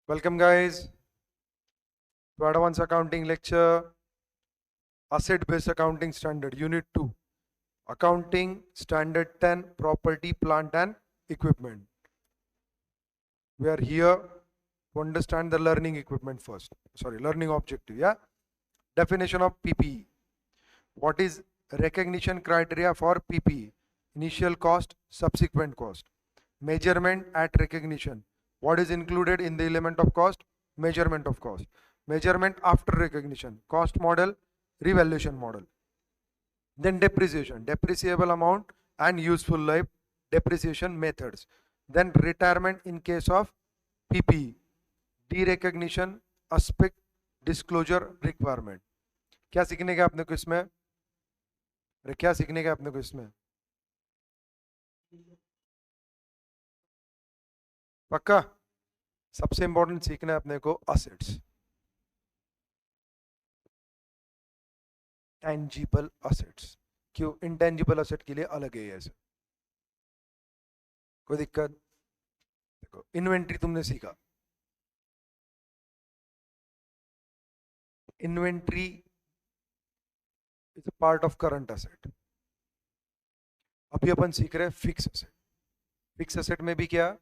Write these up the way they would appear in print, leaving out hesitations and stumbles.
Welcome guys to Advanced Accounting lecture, Asset Based Accounting Standard, Unit 2, Accounting Standard 10, Property, Plant and Equipment. We are here to understand the learning equipment first. Learning objective, yeah? Definition of PPE. What is recognition criteria for PPE? Initial cost, subsequent cost. Measurement at recognition. What is included in the element of cost? Measurement of cost. Measurement after recognition. Cost model, revaluation model. Then depreciation, depreciable amount and useful life, depreciation methods. Then retirement in case of PPE. Derecognition aspect, disclosure requirement. क्या सीखने का आपने को इसमें? अरे क्या सीखने का आपने को इसमें? पक्का? सबसे इंपॉर्टेंट सीखना है अपने को असेट्स, टैंजिबल असेट्स. क्यों इंटेंजिबल असेट के लिए अलग है ऐसे? कोई दिक्कत? देखो इन्वेंट्री तुमने सीखा, inventory is a part of current asset. अभी अपन सीख रहे हैं फिक्स असेट. फिक्स असेट में भी क्या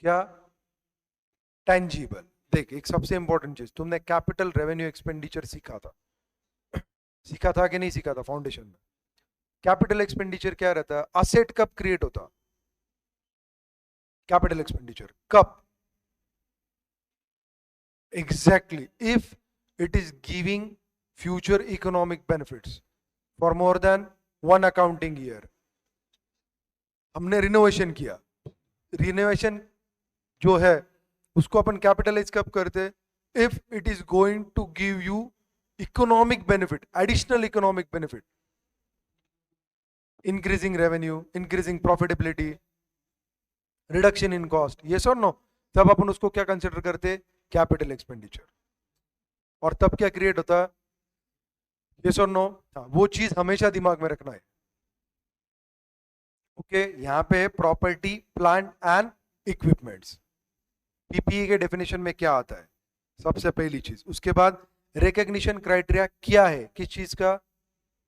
क्या टैंजिबल. देख एक सबसे इंपॉर्टेंट चीज, तुमने कैपिटल रेवेन्यू एक्सपेंडिचर सीखा था, सीखा था कि नहीं सीखा था फाउंडेशन में? कैपिटल एक्सपेंडिचर क्या रहता है? असेट कब क्रिएट होता? कैपिटल एक्सपेंडिचर कब? Exactly if it is giving future economic benefits for more than one accounting year. हमने रिनोवेशन किया, रिनोवेशन जो है उसको अपन कैपिटलाइज कब करते? If it is going to give you economic benefit, additional economic benefit, increasing revenue, increasing profitability, reduction in cost. Yes और no? तब अपन उसको क्या कंसिडर करते? Capital expenditure. और तब क्या क्रिएट होता? यस और नो? वो चीज हमेशा दिमाग में रखना है. ओके यहां पे property, plant and equipments. PPE के डेफिनेशन में क्या आता है? सबसे पहली चीज. उसके बाद रिकॉग्निशन क्राइटेरिया क्या है? किस चीज का?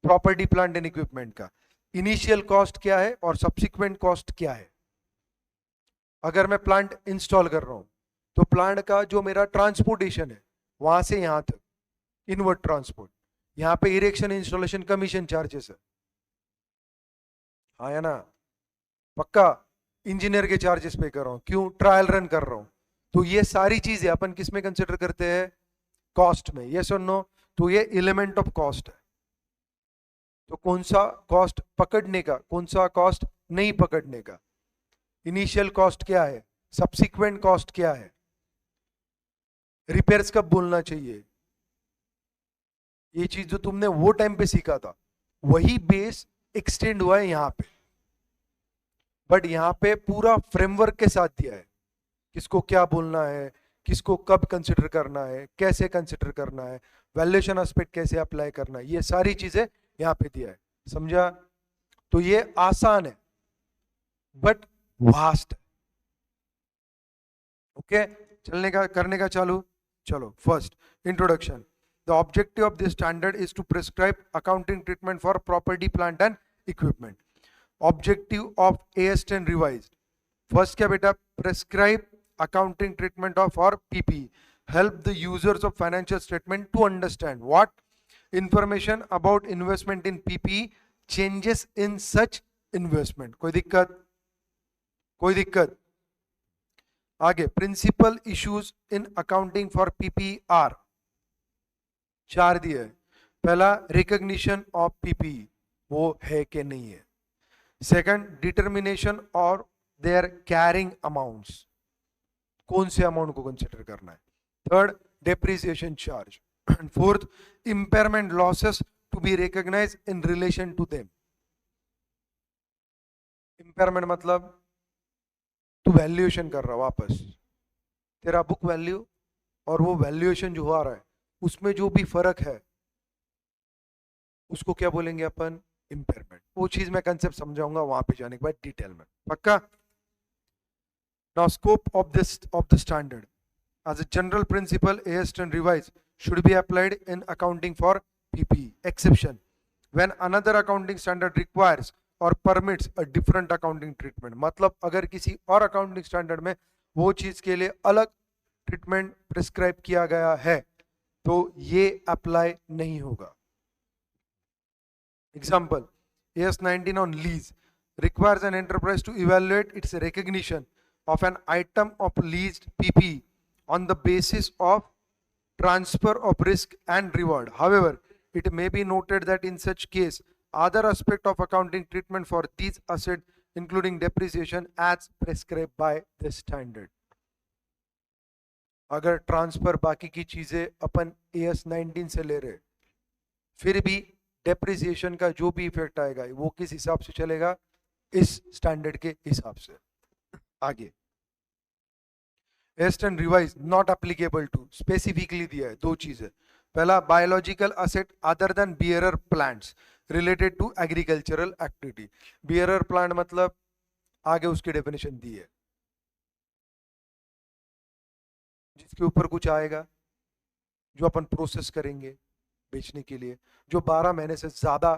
प्रॉपर्टी, प्लांट एंड इक्विपमेंट का. इनिशियल कॉस्ट क्या है और सब्सिक्वेंट कॉस्ट क्या है? अगर मैं प्लांट इंस्टॉल कर रहा हूं तो प्लांट का जो मेरा ट्रांसपोर्टेशन है वहां से यहां तक, इनवर्ड ट्रांसपोर्ट, यहां पे इरेक्शन, इंस्टॉलेशन, कमीशन चार्जेस है. हाँ या ना? पक्का? इंजीनियर के चार्जेस पे कर रहा हूं. क्यों? ट्रायल रन कर रहा हूं. तो ये सारी चीजें अपन किस में कंसिडर करते हैं? कॉस्ट में. यस और नो? तो ये एलिमेंट ऑफ कॉस्ट है. तो कौन सा कॉस्ट पकड़ने का, कौन सा कॉस्ट नहीं पकड़ने का? इनिशियल कॉस्ट क्या है? सब्सिक्वेंट कॉस्ट क्या है? रिपेयर्स कब बोलना चाहिए? ये चीज जो तुमने वो टाइम पे सीखा था वही बेस एक्सटेंड हुआ है यहां पे. बट यहां पे पूरा फ्रेमवर्क के साथ दिया है, किसको क्या बोलना है, किसको कब कंसिडर करना है, कैसे कंसिडर करना है, वैल्यूएशन एस्पेक्ट कैसे अप्लाई करना है, ये सारी चीजें यहां पे दिया है. समझा? तो ये आसान है बट वास्ट है. ओके चलने का, करने का चालू. चलो first introduction. The objective of this standard is to prescribe accounting treatment for property, plant and equipment. Objective of AS10 revised. First क्या बेटा? Prescribe accounting treatment of or PPE. Help the users of financial statement to understand what information about investment in PPE changes in such investment. कोई दिक्कत? कोई दिक्कत? आगे principal issues in accounting for PPE are. 4 दिए. पहला recognition of PPE, वो है कि नहीं है. सेकंड डिटर्मिनेशन और देयर कैरिंग अमाउंट्स, कौन से अमाउंट को कंसिडर करना है. Third depreciation charge. And fourth impairment losses to be recognise in relation to them. Impairment मतलब तू वैल्यूएशन कर रहा वापस, तेरा बुक वैल्यू और वो वैल्यूएशन जो आ रहा है उसमें जो भी फर्क है उसको क्या बोलेंगे अपन? इंपेयरमेंट. वो चीज मैं कंसेप्ट समझाऊंगा वहां पे जाने के बाद डिटेल में. पक्का? Now, scope of the standard. As a general principle, AS10 revise should be applied in accounting for PPE. Exception: when another accounting standard requires or permits a different accounting treatment. मतलब अगर किसी और accounting standard में वो चीज के लिए अलग ट्रीटमेंट प्रिस्क्राइब किया गया है तो ये अप्लाई नहीं होगा. Example: AS19 on lease requires an enterprise to evaluate its recognition of an item of leased PPE on the basis of transfer of risk and reward. However, it may be noted that in such case, other aspect of accounting treatment for these assets, including depreciation, as prescribed by the standard. अगर transfer बाकी की चीजें अपन AS19 से ले रहे फिर भी depreciation का जो भी इफेक्ट आएगा वो किस हिसाब से चलेगा, इस स्टैंडर्ड के हिसाब से. आगे AS10 revised not applicable to, specifically दिया है दो चीजें. पहला, biological asset other than bearer plants related to agricultural activity. Bearer plant मतलब आगे उसकी डेफिनेशन दी है, जिसके ऊपर कुछ आएगा जो अपन प्रोसेस करेंगे बेचने के लिए, जो 12 महीने से ज्यादा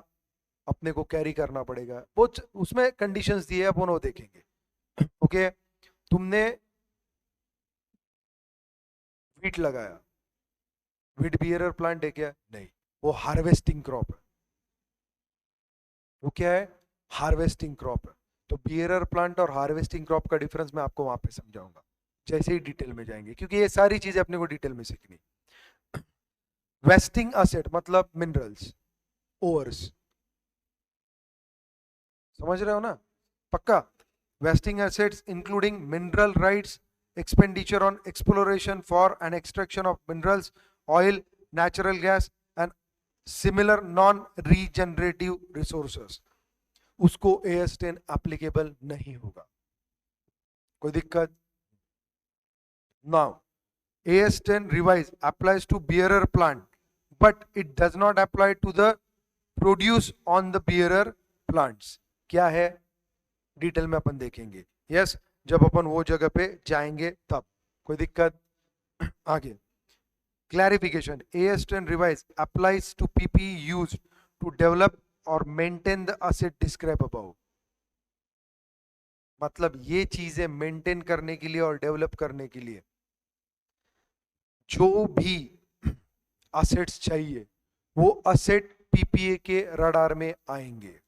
अपने को कैरी करना पड़ेगा, वो उसमें कंडीशंस दिए हैं, अपन वो देखेंगे. ओके, तुमने वीट लगाया, वीट बियरर प्लांट है क्या? नहीं, वो हार्वेस्टिंग क्रॉप है. वो क्या है? हार्वेस्टिंग क्रॉप है. तो बियरर प्लांट और हार्वेस्टिंग क्रॉप का डिफरेंस मैं आपको वहां पे समझाऊंगा जैसे ही डिटेल में जाएंगे, क्योंकि ये सारी चीजें अपने को डिटेल में सीखनी. वेस्टिंग असेट मतलब मिनरल्स, ओवर्स, समझ रहे हो ना? पक्का. Wasting assets including mineral rights, expenditure on exploration for and extraction of minerals, oil, natural gas and similar non-regenerative resources, उसको AS10 applicable नहीं होगा. कोई दिक्कत? Now, AS10 revise applies to bearer plant, but it does not apply to the produce on the bearer plants. क्या है? Detail में अपन देखेंगे. Yes, जब अपन वो जगह पे जाएंगे तब. कोई दिक्कत? आगे clarification. AS10 revise applies to PPE used to develop और maintain the asset describe above. मतलब ये चीजें मेंटेन करने के लिए और डेवलप करने के लिए जो भी असेट्स चाहिए वो असेट PPA के रडार में आएंगे.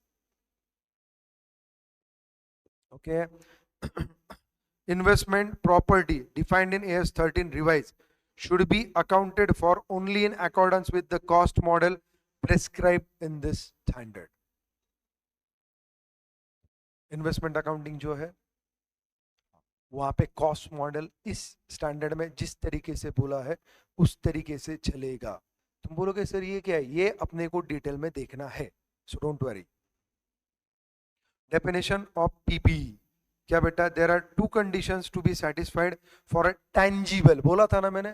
Okay. Investment property defined in AS13 revise should be accounted for only in accordance with the cost model prescribed in this standard. Investment accounting जो है वहां पे कॉस्ट मॉडल इस स्टैंडर्ड में जिस तरीके से बोला है उस तरीके से चलेगा. तुम बोलोगे सर ये क्या है? ये अपने को डिटेल में देखना है, so don't worry. Definition of PPE. क्या बेटा? There are 2 conditions to be satisfied for a tangible, बोला था ना मैंने,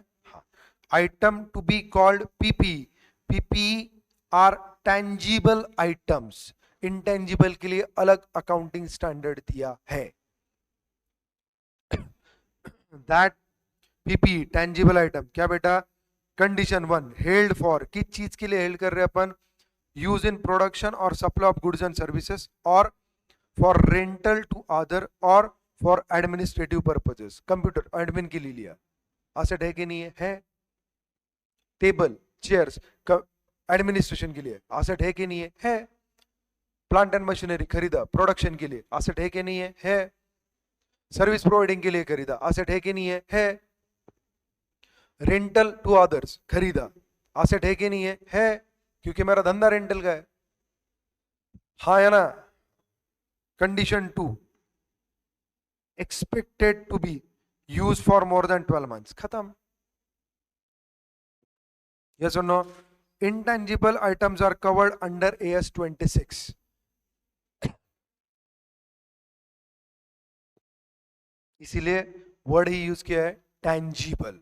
item to be called PPE. PPE are tangible items. Intangible के लिए अलग अकाउंटिंग स्टैंडर्ड दिया है. That PPE tangible item. क्या बेटा? Condition 1, held for. किस चीज के लिए हेल्ड कर रहे हैं अपन? यूज इन प्रोडक्शन और supply of goods and services, और for rental to other or for administrative purposes. Computer admin के लिए लिया, असेट है कि नहीं है? है. टेबल, चेयर्स एडमिनिस्ट्रेशन के लिए, असेट है कि नहीं है? है. प्लांट एंड मशीनरी खरीदा प्रोडक्शन के लिए, असेट है कि नहीं है? है. सर्विस प्रोवाइडिंग के लिए खरीदा, असेट है कि नहीं है? है. रेंटल टू अदर्स खरीदा, असेट है कि नहीं है? है, क्योंकि मेरा धंधा रेंटल का है. हाँ या ना? Condition 2, expected to be used for more than 12 months. खत्म. Yes or no? Intangible items are covered under AS26. इसीलिए वर्ड ही यूज किया है tangible.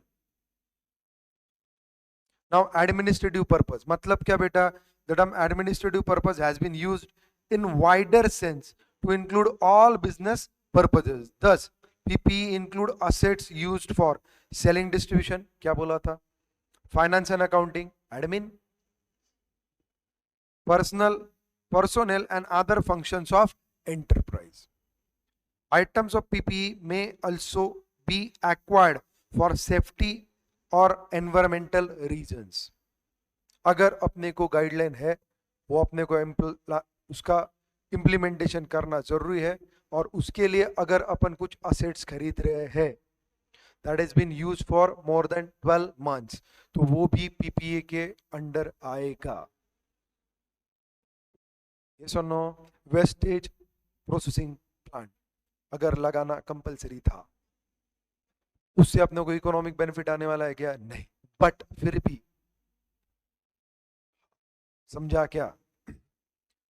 Now administrative purpose मतलब क्या बेटा? The term administrative purpose has been used in wider sense to include all business purposes. Thus, PPE include assets used for selling distribution, क्या बोला था, finance and accounting, admin, personnel and other functions of enterprise. Items of PPE may also be acquired for safety or environmental reasons. अगर अपने को guideline है, वो अपने को उसका इम्प्लीमेंटेशन करना जरूरी है, और उसके लिए अगर अपन कुछ असेट्स खरीद रहे हैं that is been use for more than 12 months, तो वो भी पीपीए के अंडर आएगा. Yes or no? Wastage processing plant अगर लगाना कंपलसरी था, उससे अपने को इकोनॉमिक बेनिफिट आने वाला है क्या? नहीं, बट फिर भी समझा क्या?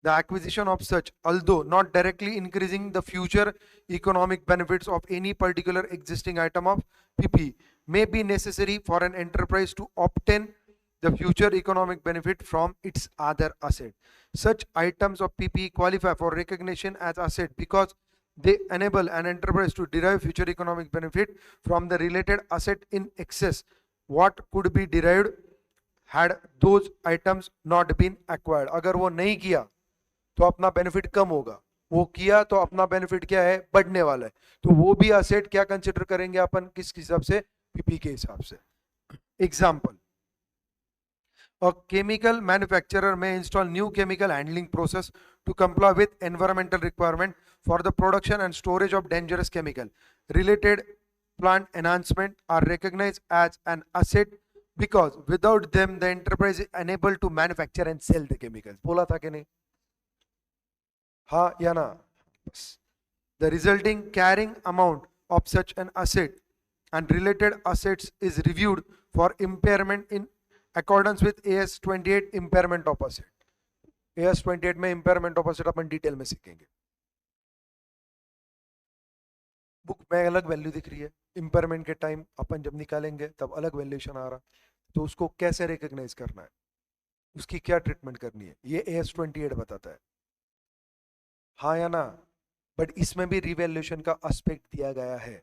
The acquisition of such, although not directly increasing the future economic benefits of any particular existing item of PP, may be necessary for an enterprise to obtain the future economic benefit from its other asset. Such items of PPE qualify for recognition as asset because they enable an enterprise to derive future economic benefit from the related asset in excess what could be derived had those items not been acquired. अगर वो नहीं किया तो अपना benefit कम होगा, वो किया तो अपना बेनिफिट क्या है? बढ़ने वाला है. तो वो भी असेट क्या कंसिडर करेंगे अपन? किस हिसाब से? पीपी के हिसाब से. Example, a chemical manufacturer may install new chemical handling process to comply with environmental requirement for the production and storage of dangerous chemical. Related plant enhancement are recognized as an asset because without them the enterprise is unable to manufacture and sell the chemicals. बोला था कि नहीं? हाँ या ना? The resulting carrying amount of such an asset and related assets is reviewed for impairment in accordance with AS 28 impairment of asset. AS 28 में impairment of asset upon detail में सीखेंगे. बुक में अलग वैल्यू दिख रही है, इम्पेयरमेंट के time अपन जब निकालेंगे तब अलग वैल्यूएशन आ रहा, तो उसको कैसे रिकॉग्नाइज करना है, उसकी क्या ट्रीटमेंट करनी है, ये AS 28 बताता है. हाँ या ना? बट इसमें भी रिवैल्यूएशन का एस्पेक्ट दिया गया है.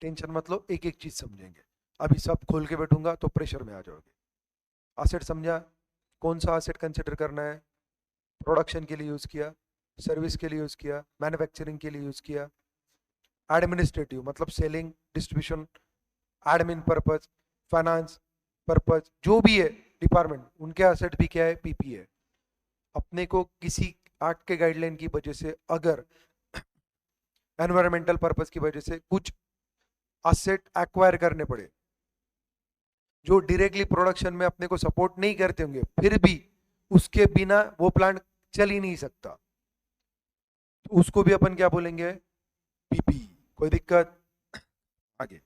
टेंशन मत लो, एक एक चीज समझेंगे. अभी सब खोल के बैठूंगा तो प्रेशर में आ जाओगे. एसेट समझा? कौन सा एसेट कंसिडर करना है? प्रोडक्शन के लिए यूज किया, सर्विस के लिए यूज किया, मैन्युफैक्चरिंग के लिए यूज किया, एडमिनिस्ट्रेटिव मतलब selling distribution, admin purpose, finance purpose, जो भी है डिपार्टमेंट, उनके एसेट भी क्या है? पीपी है. अपने को किसी एक्ट के गाइडलाइन की वजह से अगर एनवायरमेंटल पर्पज की वजह से कुछ एसेट एक्वायर करने पड़े जो डायरेक्टली प्रोडक्शन में अपने को सपोर्ट नहीं करते होंगे, फिर भी उसके बिना वो प्लांट चल ही नहीं सकता, तो उसको भी अपन क्या बोलेंगे? पीपी. कोई दिक्कत? आगे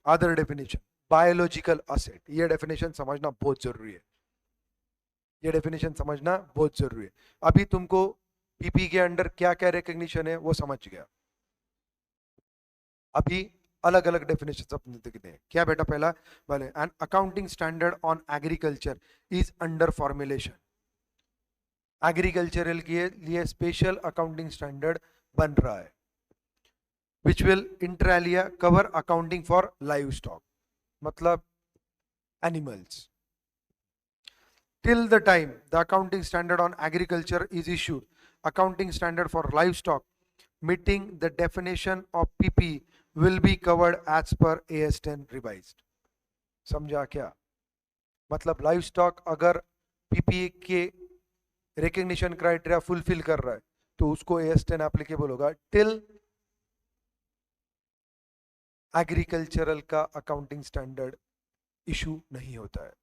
अदर डेफिनेशन, बायोलॉजिकल एसेट. ये डेफिनेशन समझना बहुत जरूरी है, ये डेफिनेशन समझना बहुत जरूरी है. अभी तुमको पीपी के अंडर क्या क्या रिकॉग्निशन है वो समझ गया. अभी अलग अलग डेफिनेशन अपने देखते हैं. क्या बेटा? पहला वाले, an accounting standard on agriculture is under formulation. Agricultural के लिए स्पेशल अकाउंटिंग स्टैंडर्ड बन रहा है which will inter alia cover accounting for livestock, मतलब animals. Till the time the accounting standard on agriculture is issued, accounting standard for livestock meeting the definition of PP will be covered as per AS 10 revised. समझा क्या? मतलब live stock अगर PPA के recognition criteria fulfil कर रहा है तो उसको AS 10 एप्लीकेबल होगा. टिल एग्रीकल्चरल का अकाउंटिंग स्टैंडर्ड इशू नहीं होता है.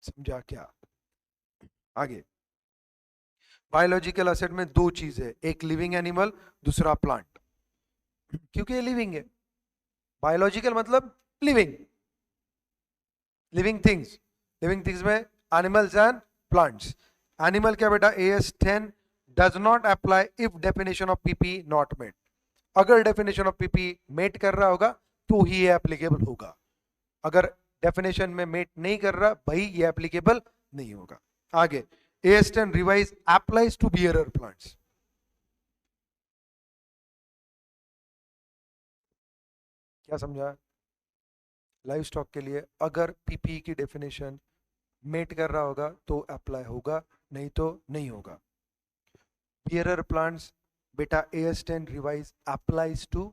समझा क्या? आगे बायोलॉजिकल एसेट में दो चीज है, एक लिविंग एनिमल, दूसरा प्लांट. क्योंकि ये लिविंग है. बायोलॉजिकल मतलब living, living things. Living things में एनिमल्स एंड प्लांट्स. एनिमल क्या बेटा? AS 10 does not apply if definition of PP not met. अगर डेफिनेशन ऑफ पीपी मेट कर रहा होगा तो ही ये एप्लीकेबल होगा. अगर डेफिनेशन में मेट नहीं कर रहा भाई, ये एप्लीकेबल नहीं होगा. आगे AS 10 revised applies to bearer plants. क्या समझा? लाइव स्टॉक के लिए अगर पीपीई की डेफिनेशन मेट कर रहा होगा तो अप्लाई होगा, नहीं तो नहीं होगा. बियरर प्लांट्स, बेटा AS10 revise applies to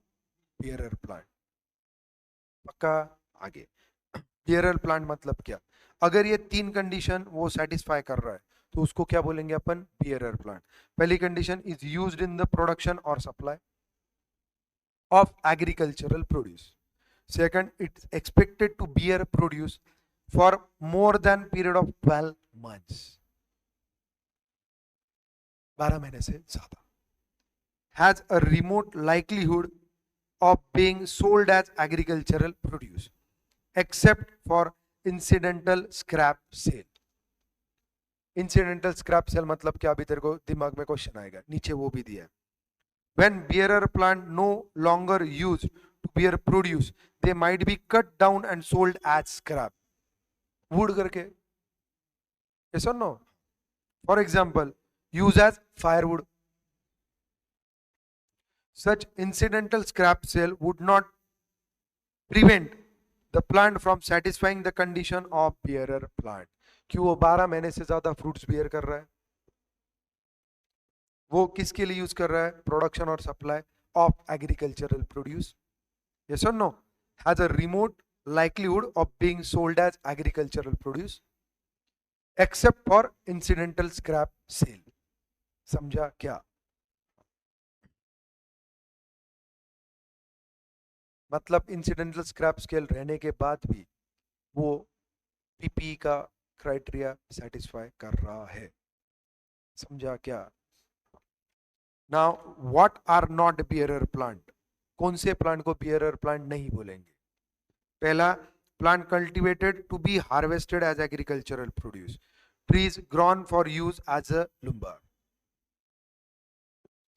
bearer plant. पक्का? आगे. बियरर प्लांट मतलब क्या? अगर ये तीन कंडीशन वो सेटिस्फाई कर रहा है तो उसको क्या बोलेंगे अपन? Bearer plant. पहली condition is used in the production और supply of agricultural produce. Second, it's expected to bear produce for more than period of 12 months. 12 महीने से ज्यादा. Has a remote likelihood of being sold as agricultural produce, except for incidental scrap sale. Incidental scrap sale मतलब क्या? अभी तेरे को दिमाग में क्वेश्चन आएगा, नीचे वो भी दिया है. When bearer plant no longer used to bear produce, they might be cut down and sold as scrap. Wood करके. Yes or no? For example, use as firewood. Such incidental scrap sale would not prevent the plant from satisfying the condition of bearer plant. क्यों? वो 12 महीने से ज्यादा fruits beer कर रहा है. वो किसके लिए यूज कर रहा है? प्रोडक्शन और supply of agricultural produce. Yes or no? Has a remote likelihood of being sold as agricultural produce, except for incidental scrap sale. समझा क्या? मतलब इंसिडेंटल स्क्रैप स्केल रहने के बाद भी वो पीपी का क्राइटेरिया सेटिस्फाई कर रहा है. समझा क्या? Now what are not bearer plant. कौन से प्लांट को बियरर प्लांट नहीं बोलेंगे? पहला, plant cultivated to be harvested as agricultural produce. Trees grown for use as a lumber.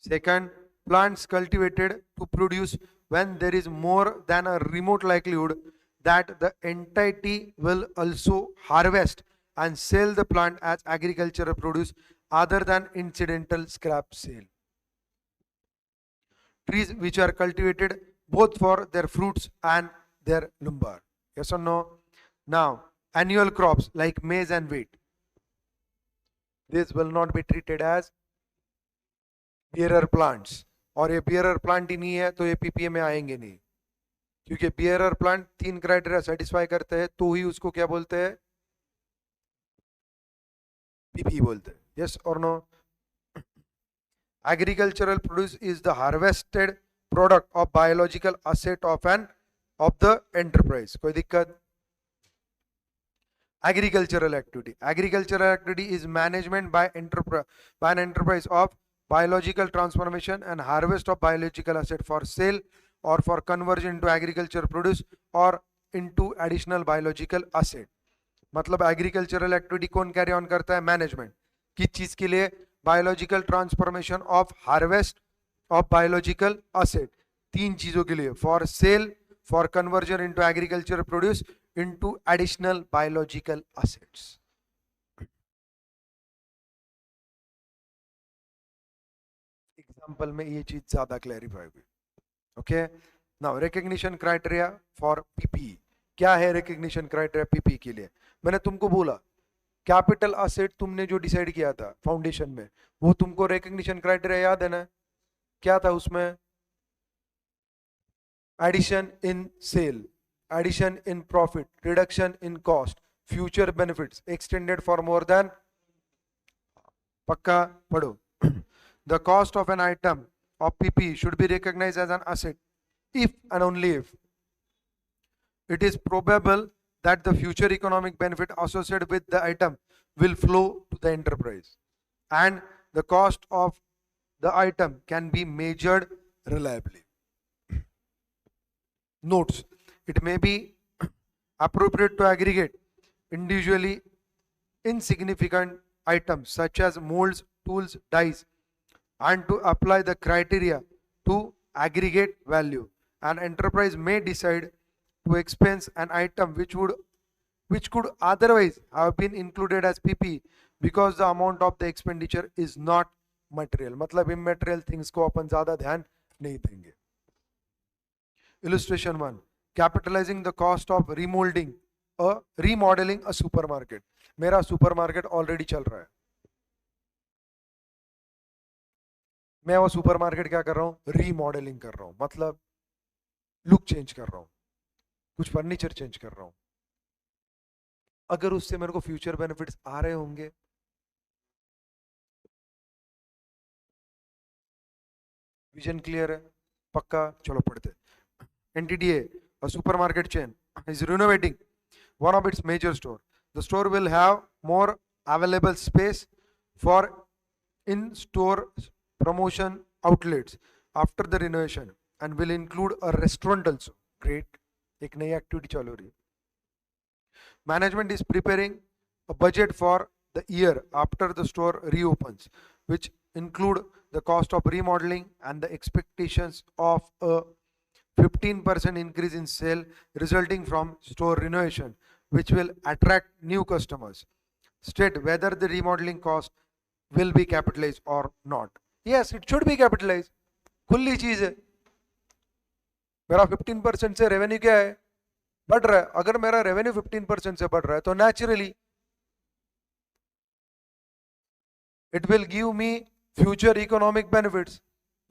Second, plants cultivated to produce when there is more than a remote likelihood that the entity will also harvest and sell the plant as agricultural produce other than incidental scrap sale. Trees which are cultivated both for their fruits and their lumber. Yes or no? Now, annual crops like maize and wheat, this will not be treated as bearer plants. और ये bearer plant ही नहीं है तो ये PPA में आएंगे नहीं, क्योंकि बियरर प्लांट 3 क्राइटेरिया सेटिस्फाई करते हैं तो ही उसको क्या बोलते हैं? पीपी बोलते हैं. यस और no? Agricultural produce is the harvested product of biological asset of the enterprise. कोई दिक्कत? Agricultural activity is management by an enterprise of biological transformation and harvest of biological asset for sale or for conversion into agriculture produce or into additional biological asset. मतलब agricultural activity कौन carry on करता है? Management. किस चीज के लिए? Biological transformation of harvest of biological asset. 3 चीजों के लिए: for sale, for conversion into agriculture produce, into additional biological assets. Example में ये चीज ज्यादा क्लैरिफाई हुई. Okay. Now recognition criteria for PP. क्या है रिकग्निशन क्राइटेरिया पीपी के लिए? मैंने तुमको बोला कैपिटल असेट तुमने जो डिसाइड किया था फाउंडेशन में, वो तुमको रिकग्निशन क्राइटेरिया याद है ना? क्या था उसमें? Addition in sale, addition in profit, reduction in cost, future benefits, extended for more than. पक्का पढ़ो. The cost of an item of PP should be recognized as an asset if and only if it is probable that the future economic benefit associated with the item will flow to the enterprise, and the cost of the item can be measured reliably. Notes: it may be appropriate to aggregate individually insignificant items such as molds, tools, dies, and to apply the criteria to aggregate value. An enterprise may decide to expense an item which could otherwise have been included as PP because the amount of the expenditure is not material. मतलब immaterial things को अपन ज्यादा ध्यान नहीं देंगे. Illustration 1. Capitalising the cost of remodelling a supermarket. मेरा supermarket already चल रहा है, मैं वो सुपरमार्केट क्या कर रहा हूँ, रीमॉडलिंग कर रहा हूँ, मतलब लुक चेंज कर रहा हूँ, कुछ फर्नीचर चेंज कर रहा हूँ. अगर उससे मेरे को फ्यूचर बेनिफिट्स आ रहे होंगे, विजन क्लियर है, पक्का. चलो पढ़ते. NTDA, a supermarket chain, is renovating one of its major store. The store will have more available space for in-store promotion outlets after the renovation and will include a restaurant also. Great. एक नई activity चालू हो रही है. Management is preparing a budget for the year after the store reopens, which include the cost of remodeling and the expectations of a 15% increase in sale resulting from store renovation, which will attract new customers. State whether the remodeling cost will be capitalized or not. Yes, it should be capitalized. खुली चीज है. मेरा 15% से revenue क्या है, बढ़ रहा है. अगर मेरा रेवेन्यू 15% से बढ़ रहा है तो naturally it will give me future economic benefits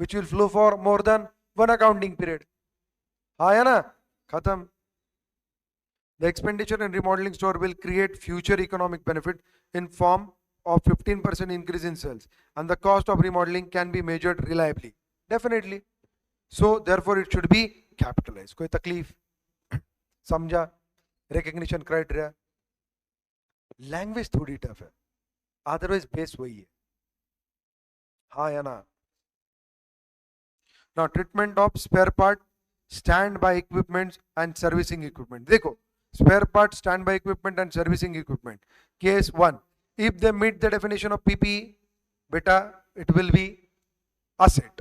which will flow for more than one accounting period. हाँ है ना, खत्म. The expenditure in remodeling store will create future economic benefit in form of 15% increase in sales, and the cost of remodeling can be measured reliably. Definitely. So therefore it should be capitalized. कोई तकलीफ? समझा? Recognition criteria. Language थोड़ी tough है, otherwise base वही है. हाँ या ना. Now treatment of spare part, standby equipment and servicing equipment. देखो, spare part, standby equipment and servicing equipment. Case 1, if they meet the definition of PPE, beta, it will be asset.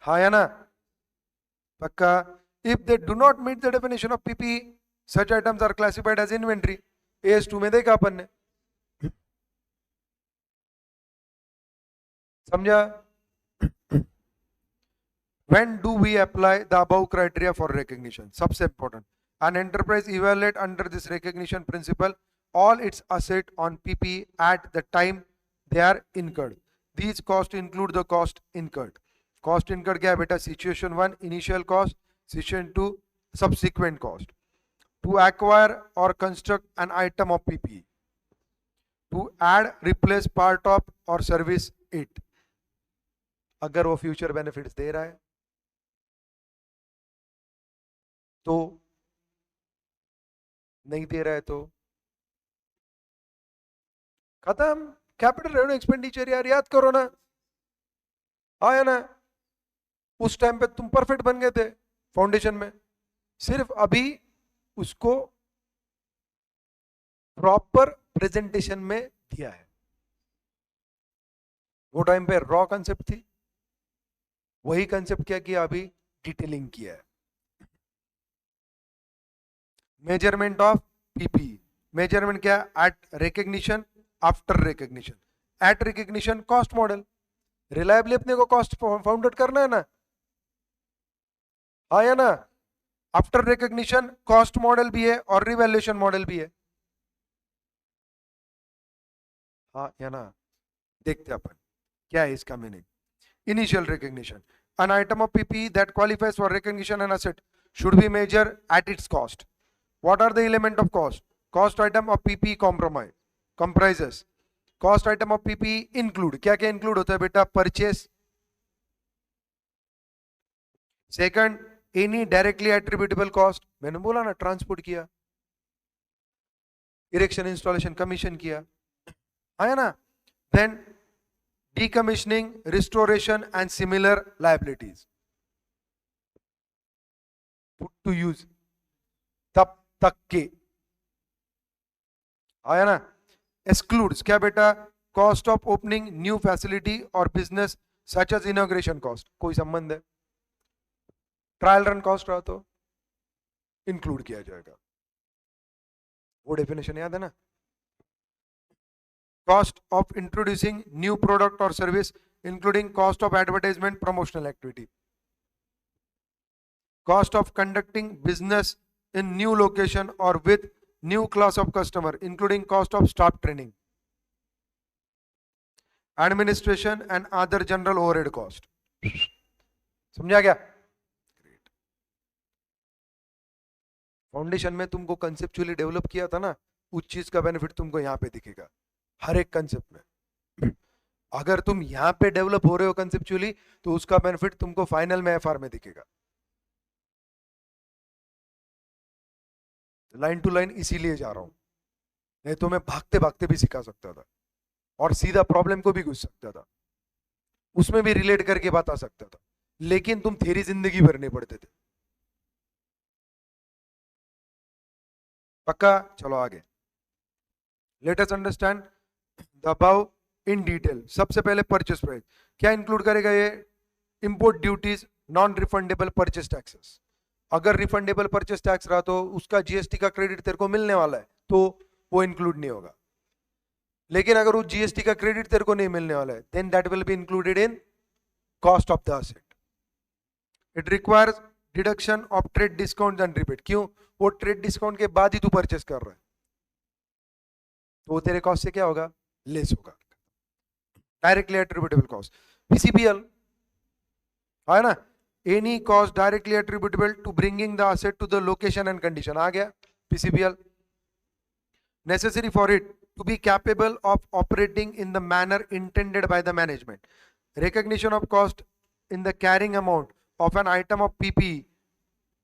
हाँ या ना, पक्का. If they do not meet the definition of PPE, such items are classified as inventory. AS2 में देखा अपन ने. समझा? When do we apply the above criteria for recognition? सबसे important. An enterprise evaluate under this recognition principle all its asset on PPE at the time they are incurred. These costs include the cost incurred. Cost incurred क्या है बेटा? Situation 1 initial cost, situation 2 subsequent cost. To acquire or construct an item of PPE. To add, replace part of or service it. अगर वो future benefits दे रहा है तो, नहीं दे रहा है तो खत्म. कैपिटल रेवेन्यू एक्सपेंडिचर यार याद करो ना. आया ना, उस टाइम पे तुम परफेक्ट बन गए थे फाउंडेशन में, सिर्फ अभी उसको प्रॉपर प्रेजेंटेशन में दिया है. वो टाइम पे रॉ कंसेप्ट थी, वही कंसेप्ट क्या किया, अभी डिटेलिंग किया है. Measurement of PP. मेजरमेंट क्या? At recognition, after recognition. At recognition cost model, reliably अपने को कॉस्ट फाउंड आउट करना है ना. हाँ या ना. आफ्टर रिकग्निशन कॉस्ट मॉडल भी है और रिवैल्यूएशन मॉडल भी है. हाँ या ना. देखते अपन क्या है इसका meaning. Initial recognition. An item of PPE that qualifies for recognition and asset should be measured at its cost. What are the element of cost? Cost item of PPE comprises. Cost item of PPE include. क्या क्या include होता है बेटा? Purchase. Second, any directly attributable cost. मैंने बोला ना, transport किया, erection installation commission किया, आया ना. Then decommissioning, restoration and similar liabilities put to use. तब तक के, आया ना. excludes क्या बेटा? cost of opening new facility or business such as inauguration cost. कोई संबंध है? ट्रायल रन कॉस्ट रहा तो इंक्लूड किया जाएगा. वो डेफिनेशन याद है ना. Cost of introducing new product or service including cost of advertisement, promotional activity. cost of conducting business in new location or with new class of customer, including cost of staff training, administration and other general overhead cost. समझा क्या? Foundation में तुमको conceptually develop किया था ना, उस चीज का बेनिफिट तुमको यहाँ पे दिखेगा हर एक कंसेप्ट में. अगर तुम यहाँ पे डेवलप हो रहे हो कंसेप्चुअली, तो उसका बेनिफिट तुमको फाइनल में एफआर में दिखेगा. लाइन टू लाइन इसीलिए जा रहा हूं, नहीं तो मैं भागते भागते भी सिखा सकता था और सीधा प्रॉब्लम को भी घुस सकता था, उसमें भी रिलेट करके बता सकता था, लेकिन तुम थ्योरी जिंदगी भर नहीं पढ़ते थे. पक्का? चलो आगे. Let us understand the above in detail. सबसे पहले परचेस प्राइस क्या इंक्लूड करेगा ये? Import duties, non refundable purchase taxes. अगर रिफंडेबल परचेस टैक्स रहा तो उसका जीएसटी का क्रेडिट तेरे को मिलने वाला है, तो वो इंक्लूड नहीं होगा. लेकिन अगर उस जीएसटी का क्रेडिट तेरे को नहीं मिलने वाला है, then that will be included in cost of the asset. It requires deduction of trade discount and rebate. क्यों? वो ट्रेड डिस्काउंट के बाद ही तू परचेस कर रहा है, तो वो तेरे कॉस्ट से क्या होगा? लेस होगा. डायरेक्टली एट्रीब्यूटेबल कॉस्ट, पीसीपीएल है ना. Any cost directly attributable to bringing the asset to the location and condition, आ गया PCPL. Necessary for it to be capable of operating in the manner intended by the management. Recognition of cost in the carrying amount of an item of PPE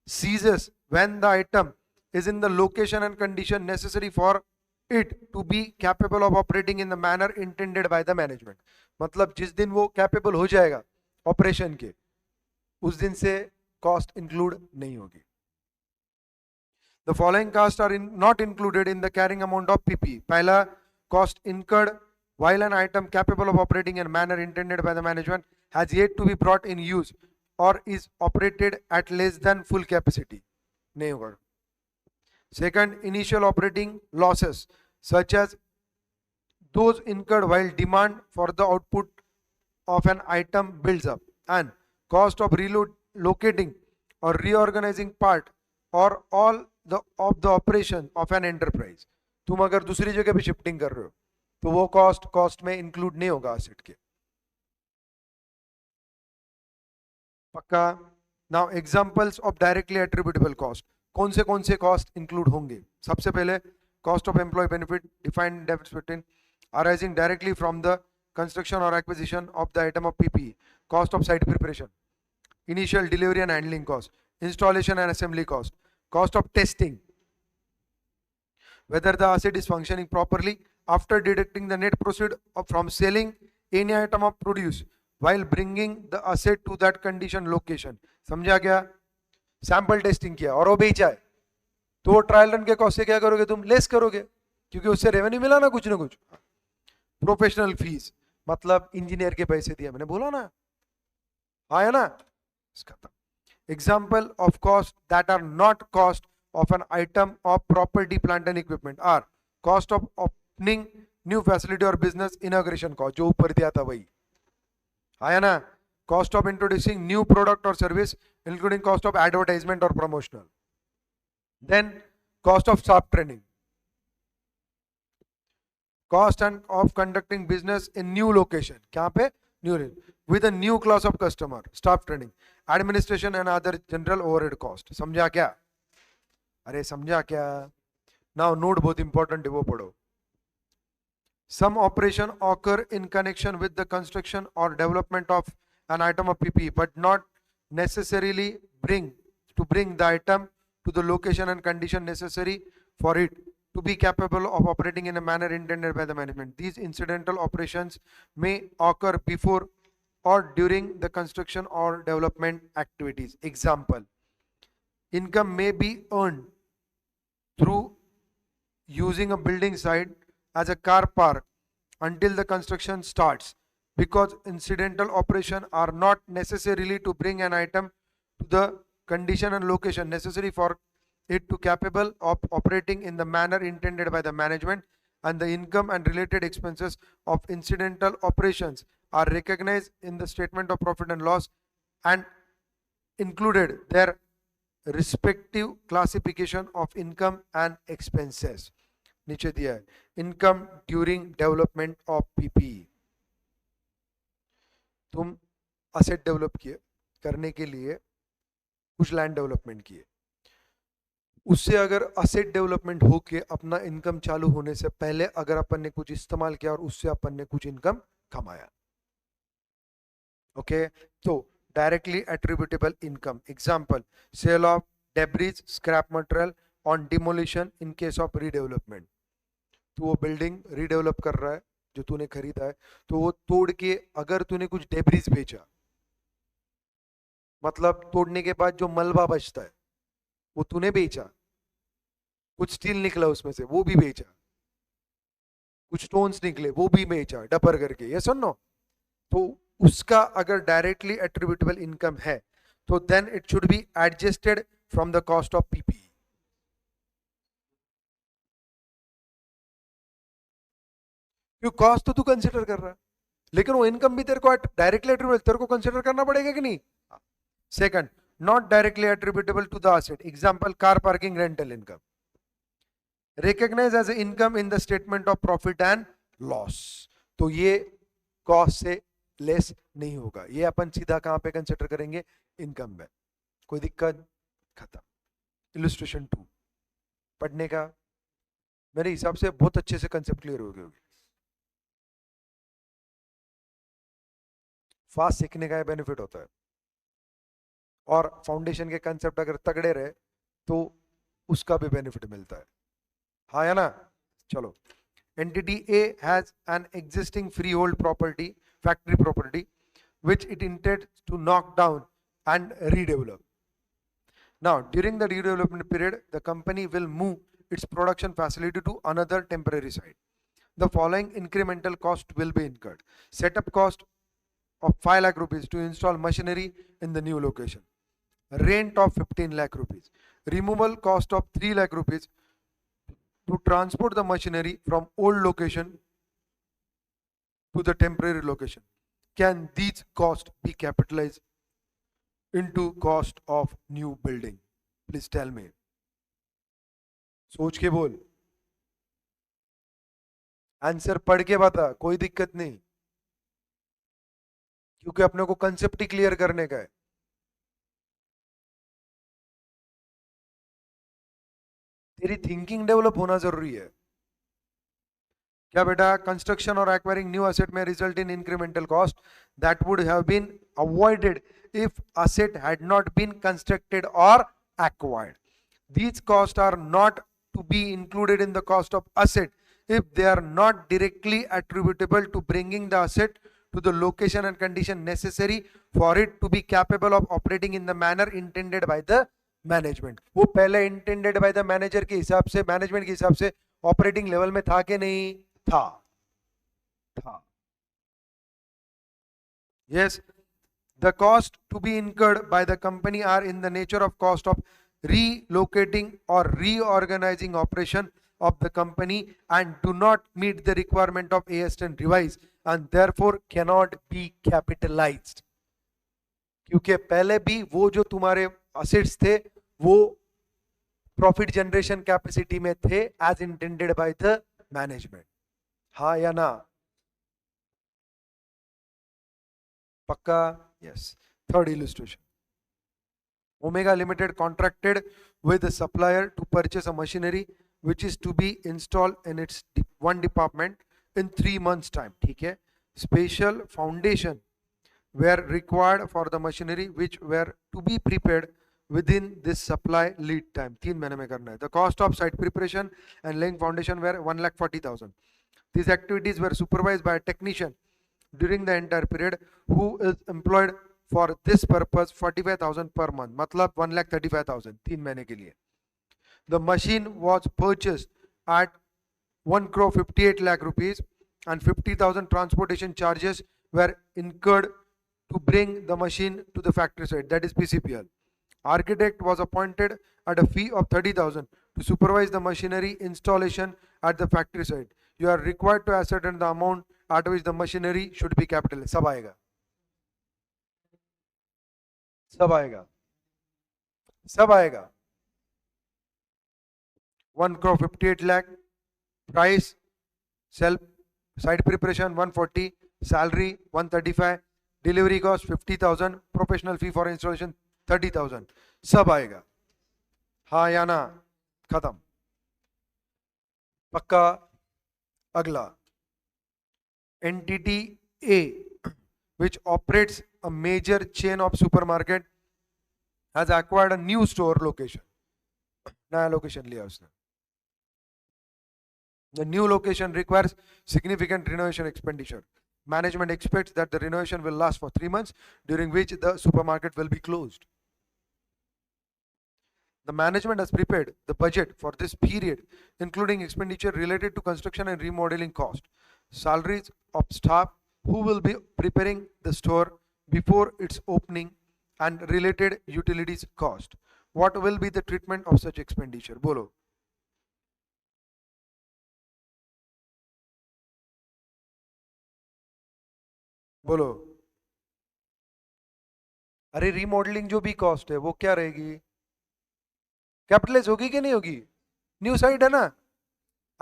ceases when the item is in the location and condition necessary for it to be capable of operating in the manner intended by the management. मतलब जिस दिन वो capable हो जाएगा operation के, उस दिन से कॉस्ट इंक्लूड नहीं होगी. The following costs are not included in the carrying amount of PPE. पहला, cost incurred while an item capable of operating in a manner intended by the management has yet to be brought in use or is operated at less than full capacity. नहीं होगा. Second, initial operating losses such as those incurred while demand for the output of an item builds up, and cost of relocating or reorganizing part or all of the operation of an enterprise. तुम अगर दूसरी जगह पे shifting कर रहे हो तो वो कॉस्ट में इंक्लूड नहीं होगा असेट के. पक्का? Now examples of directly attributable cost. कौन से कॉस्ट इंक्लूड होंगे? सबसे पहले cost of employee benefit, defined deficit arising directly from the construction or acquisition of the item of PPE, cost of site preparation, initial delivery and handling cost, installation and assembly cost, cost of testing, whether the asset is functioning properly after deducting the net proceed from selling any item of produce while bringing the asset to that condition location. समझा क्या? Sample testing किया और वो बेचा है, तो वो trial run के कॉस्ट से क्या करोगे? तुम लेस करोगे, क्योंकि उससे रेवेन्यू मिला ना कुछ. प्रोफेशनल फीस मतलब इंजीनियर के पैसे दिए, मैंने बोला ना, आया ना. Example of cost that are not cost of an item of property, plant and equipment are cost of opening new facility or business inauguration cost, जो ऊपर दिया था वही आया ना. Cost of introducing new product or service including cost of advertisement or promotional. Then cost of staff training, cost and of conducting business in new location, क्या पे? New with a new class of customer, staff training, administration and other general overhead cost. समझा क्या? अरे समझा क्या? Now note बहुत important है, वो पढ़ो. Some operation occur in connection with the construction or development of an item of PPE, but not necessarily bring the item to the location and condition necessary for it to be capable of operating in a manner intended by the management. These incidental operations may occur before or during the construction or development activities. Example, income may be earned through using a building site as a car park until the construction starts, because incidental operations are not necessarily to bring an item to the condition and location necessary for it to capable of operating in the manner intended by the management, and the income and related expenses of incidental operations are recognized in the statement of profit and loss and included there respective classification of income and expenses, नीचे दिया है income during development of PP. तुम asset develop किए करने के लिए कुछ land development किए, उससे अगर असेट डेवलपमेंट होके अपना इनकम चालू होने से पहले अगर अपन ने कुछ इस्तेमाल किया और उससे अपन ने कुछ इनकम कमाया, ओके, तो directly attributable income, example sale of debris scrap material on demolition in case of redevelopment. तो वो बिल्डिंग रीडेवलप कर रहा है जो तूने खरीदा है, तो वो तोड़ के अगर तूने कुछ डेब्रिज बेचा, मतलब तोड़ने के बाद जो मलबा बचता है वो तूने बेचा, कुछ स्टील निकला उसमें से वो भी बेचा, कुछ स्टोन्स निकले वो भी बेचा डपर करके, ये सुन नो, तो उसका अगर डायरेक्टली एट्रीब्यूटेबल इनकम है तो then it should be adjusted from the cost of PP. क्यों, कॉस्ट तो तू कंसिडर कर रहा है लेकिन वो इनकम भी तेरे को डायरेक्टली एट्रीब्यूटेबल तेरे को कंसिडर करना पड़ेगा कि नहीं। Second, not directly attributable to the asset, example car parking rental income, recognise as income in the statement of profit and loss, तो ये कॉस्ट से लेस नहीं होगा, ये अपन सीधा कहां पे कंसिडर करेंगे, इनकम में। कोई दिक्कत, खत्म। इलस्ट्रेशन 2 पढ़ने का मेरे हिसाब से बहुत अच्छे से कंसेप्ट क्लियर हो गए होंगे। फास्ट सीखने का बेनिफिट होता है और फाउंडेशन के कंसेप्ट अगर तगड़े रहे तो उसका भी बेनिफिट मिलता है, हाँ या ना। चलो, entity A has an existing free hold property, factory property, which it intends to knock down and redevelop. Now, during the redevelopment period, the company will move its production facility to another temporary site. The following incremental cost will be incurred. Setup cost of 5 lakh rupees to install machinery in the new location. Rent of 15 lakh rupees. Removal cost of 3 lakh rupees to transport the machinery from old location to the temporary location. Can these costs be capitalized into cost of new building? Please tell me. सोच के बोल, answer पढ़ के बता, कोई दिक्कत नहीं, क्योंकि अपने को कंसेप्ट ही क्लियर करने का है। तेरी थिंकिंग डेवलप होना जरूरी है क्या बेटा। कंस्ट्रक्शन और एक्वायरिंग न्यू एसेट में result in incremental cost that would have been avoided if asset had not been constructed और acquired. These costs are not to be included in the cost of asset if they are not directly attributable to bringing the asset to the location and condition necessary for it to be capable of operating in the manner intended by the management. वो पहले intended by the manager के हिसाब से, management के हिसाब से operating level में था कि नहीं था? Yes, the cost to be incurred by the company are in the nature of cost of relocating or reorganizing operation of the company and do not meet the requirement of AS10 revise and therefore cannot be capitalized. क्योंकि पहले भी वो जो तुम्हारे assets थे वो profit generation capacity में थे as intended by the management, हाँ या ना? पक्का? Yes. Third illustration, Omega Limited contracted with a supplier to purchase a machinery which is to be installed in its one department in 3 months time. ठीक है, special foundation were required for the machinery which were to be prepared within this supply lead time. 3 महीने में करना है. The cost of site preparation and laying foundation were 1,40,000. These activities were supervised by a technician during the entire period who is employed for this purpose 45,000 per month. मतलब 1,35,000 3 महीने के लिए. The machine was purchased at 1,58 lakh rupees and 50,000 transportation charges were incurred to bring the machine to the factory site, that is PCPL. Architect was appointed at a fee of 30,000 to supervise the machinery installation at the factory site. You are required to ascertain the amount at which the machinery should be capitalized. सब आएगा, सब आएगा. सब आएगा. 1 crore 58 lakh, price, sell, site preparation 140, salary 135, delivery cost 50,000, professional fee for installation 30,000. सब आएगा. हाँ या ना? खत्म. पक्का. अगला, entity A, which operates a major chain of supermarket, has acquired a new store location. नया लोकेशन लिया उसने. The new location requires significant renovation expenditure. Management expects that the renovation will last for 3 months, during which the supermarket will be closed. The management has prepared the budget for this period, including expenditure related to construction and remodeling cost, salaries of staff who will be preparing the store before its opening, and related utilities cost. What will be the treatment of such expenditure? बोलो. बोलो. अरे remodelling जो भी cost है वो क्या रहेगी? Capitalise होगी कि नहीं होगी? न्यू साइट है ना,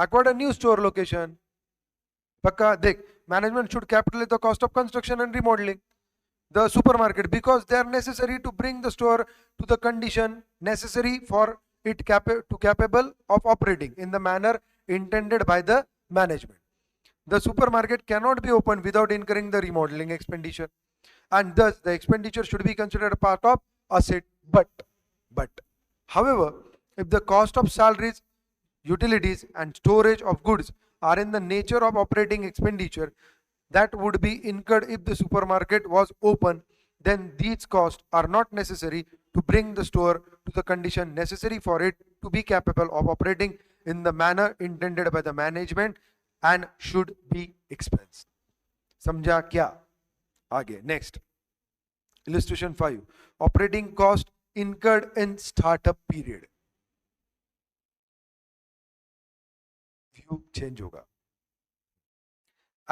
acquired a new store location. पक्का. देख, management should capitalise the cost of construction and remodelling the supermarket because they are necessary to bring the store to the condition necessary for it capable of operating in the manner intended by the management. The supermarket cannot be opened without incurring the remodeling expenditure, and thus the expenditure should be considered a part of asset. But however, if the cost of salaries, utilities and storage of goods are in the nature of operating expenditure that would be incurred if the supermarket was open, then these costs are not necessary to bring the store to the condition necessary for it to be capable of operating in the manner intended by the management and should be expensed. समझा क्या? आगे next, illustration 5, operating cost incurred in startup period. View change होगा.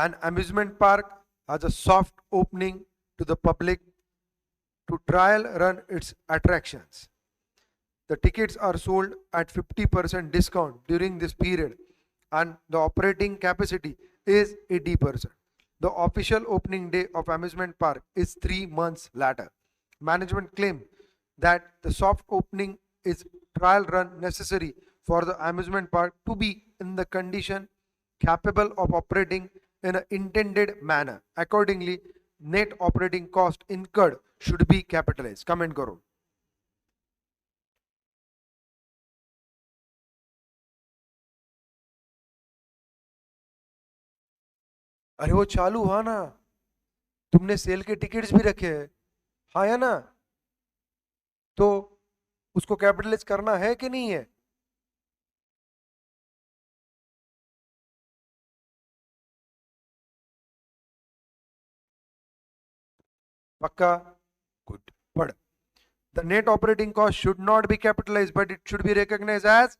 An amusement park has a soft opening to the public to trial run its attractions. The tickets are sold at 50% discount during this period, and the operating capacity is 80%. The official opening day of amusement park is 3 months later. Management claim that the soft opening is trial run necessary for the amusement park to be in the condition capable of operating in an intended manner. Accordingly, net operating cost incurred should be capitalized. Comment करो. अरे वो चालू हुआ ना, तुमने cell के tickets भी रखे हैं, हाँ या ना? तो उसको कैपिटलाइज करना है कि नहीं है? पक्का. गुड. पढ़. The net operating cost should not be capitalized, but it should be recognized as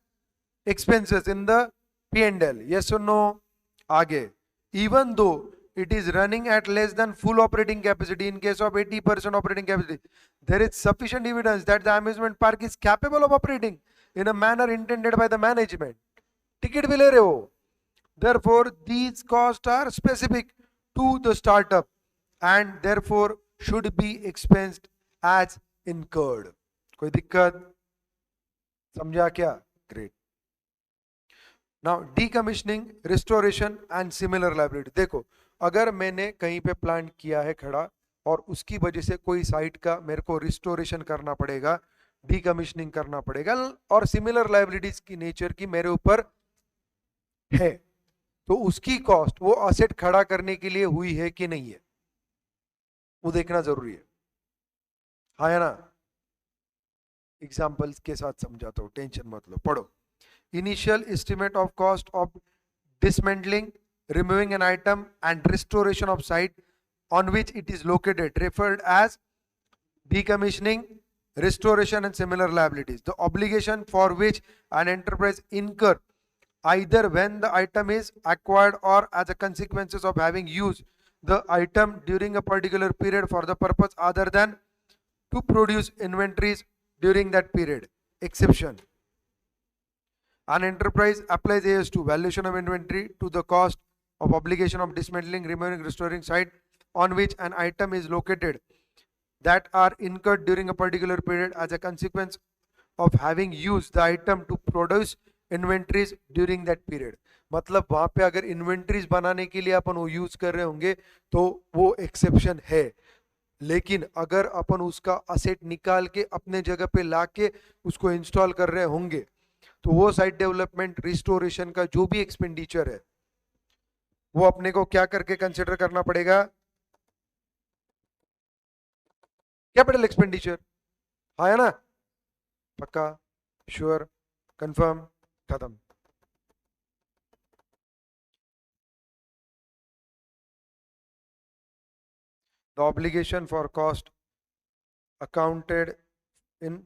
expenses in the P&L. Yes or no? आगे. Even though it is running at less than full operating capacity, in case of 80% operating capacity, there is sufficient evidence that the amusement park is capable of operating in a manner intended by the management. Ticket भी ले रहे हो. Therefore, these costs are specific to the startup and therefore should be expensed as incurred. कोई दिक्कत? समझा क्या? Great. Now decommissioning, restoration and similar liability. देखो, अगर मैंने कहीं पे प्लांट किया है खड़ा और उसकी वजह से कोई साइट का मेरे को रिस्टोरेशन करना पड़ेगा, डीकमिशनिंग करना पड़ेगा, और सिमिलर लाइबिलिटीज की नेचर की मेरे ऊपर है, तो उसकी कॉस्ट वो असेट खड़ा करने के लिए हुई है कि नहीं है, वो देखना जरूरी है. हाँ या ना? एग्जाम्पल्स के साथ समझाता हूं, टेंशन मत लो, पढ़ो. Initial estimate of cost of dismantling, removing an item and restoration of site on which it is located referred as decommissioning, restoration and similar liabilities. The obligation for which an enterprise incur either when the item is acquired or as a consequences of having used the item during a particular period for the purpose other than to produce inventories during that period. Exception. An enterprise applies AS2 valuation of inventory to the cost of obligation of dismantling, removing, restoring site on which an item is located that are incurred during a particular period as a consequence of having used the item to produce inventories during that period. मतलब वहां पे अगर inventories बनाने के लिए अपन वो use कर रहे होंगे तो वो एक्सेप्शन है, लेकिन अगर अपन उसका असेट निकाल के अपने जगह पे लाके उसको इंस्टॉल कर रहे होंगे तो वो साइट डेवलपमेंट रिस्टोरेशन का जो भी एक्सपेंडिचर है वो अपने को क्या करके कंसिडर करना पड़ेगा? Capital expenditure. हाँ है ना? पक्का, श्योर, कंफर्म, खत्म। The obligation for cost accounted in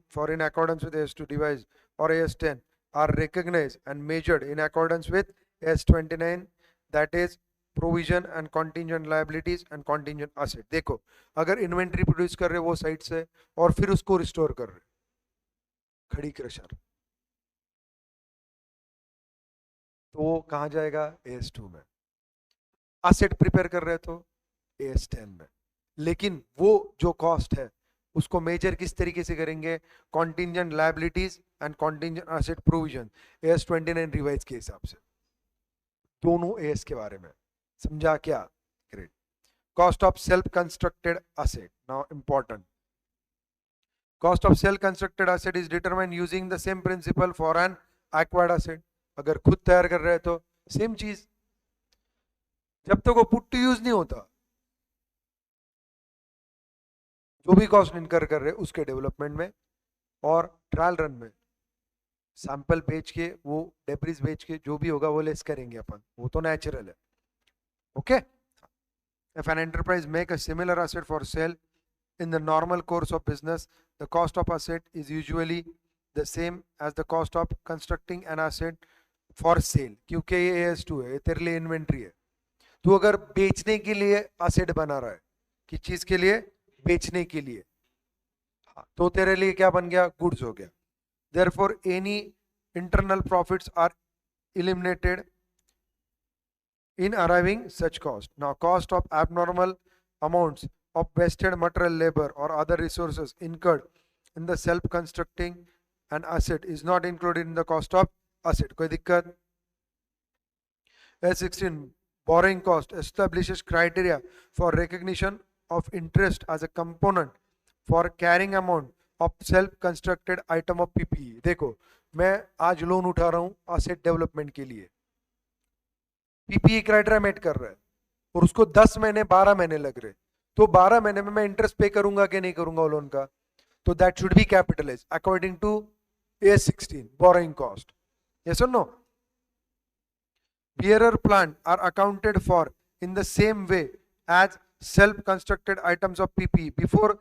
accordance with AS2 device or AS10 are recognized and measured in accordance with AS29, that is provision and contingent liabilities and contingent asset. देखो अगर inventory produce कर रहे वो site से और फिर उसको restore कर रहे, खड़ी क्रशर, तो वो कहाँ जाएगा? AS2 में। असेट प्रिपेयर कर रहे तो AS10 में। लेकिन वो जो कॉस्ट है उसको मेजर किस तरीके से करेंगे? Contingent liabilities and contingent asset provision, AS29 revise के हिसाब से। दोनों AS के बारे में समझा क्या? Great. Cost of self constructed asset, now important. Cost of self constructed asset is determined using the same principle for an acquired asset. अगर खुद तैयार कर रहे हैं तो सेम चीज, जब तक वो पुट टू यूज नहीं होता जो भी कॉस्ट इनकर कर रहे हैं उसके डेवलपमेंट में और ट्रायल रन में सैंपल बेच के, वो डेब्रिस बेच के जो भी होगा वो लेस करेंगे अपन, वो तो नेचुरल है। Okay. If an enterprise make a similar asset for sale in the normal course of business, the cost of asset is usually the same as the cost of constructing an asset for sale, क्योंकि ये AS2 है, ये तेरे लिए inventory है। तू अगर बेचने के लिए एसेट बना रहा है, किस चीज के लिए? बेचने के लिए, हाँ, तो तेरे लिए क्या बन गया? गुड्स हो गया। Therefore, any internal profits are eliminated in arriving such cost. Now, cost of abnormal amounts of wasted material, labor or other resources incurred in the self-constructing an asset is not included in the cost of asset. कोई दिक्कत? S16 borrowing cost establishes criteria for recognition of interest as a component for carrying amount of self-constructed item of PPE. देखो मैं आज loan उठा रहा हूं asset development के लिए, PPE क्राइटेरिया मेट कर रहा है और उसको 10 महीने 12 महीने लग रहे, तो 12 महीने में मैं इंटरेस्ट पे करूंगा कि नहीं करूंगा लोन का? तो that should be capitalised according to AS16 borrowing cost. Yes or no? Bearer plant are accounted for in the same way as self-constructed items of PPE before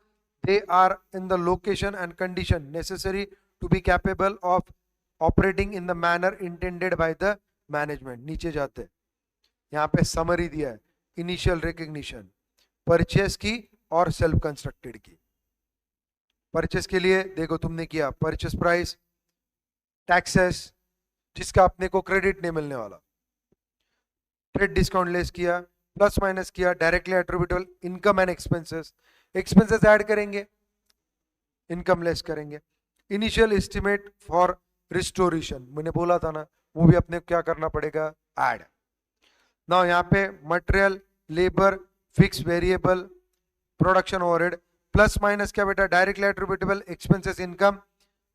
they are in the location and condition necessary to be capable of operating in the manner intended by the management. नीचे जाते, यहाँ पे summary दिया है, initial recognition purchase की और self constructed की। Purchase के लिए देखो तुमने किया परचेस प्राइस, टैक्सेस जिसका अपने को क्रेडिट नहीं मिलने वाला, ट्रेड डिस्काउंट लेस किया, प्लस माइनस किया, directly attributable income and expenses, expenses add करेंगे, इनकम लेस करेंगे। इनिशियल एस्टिमेट फॉर रिस्टोरेशन मैंने बोला था ना, वो भी अपने क्या करना पड़ेगा? ऐड। नाउ यहाँ पे material, labour, fix, variable, production overhead, plus minus क्या बेटा? Directly attributable expenses, income,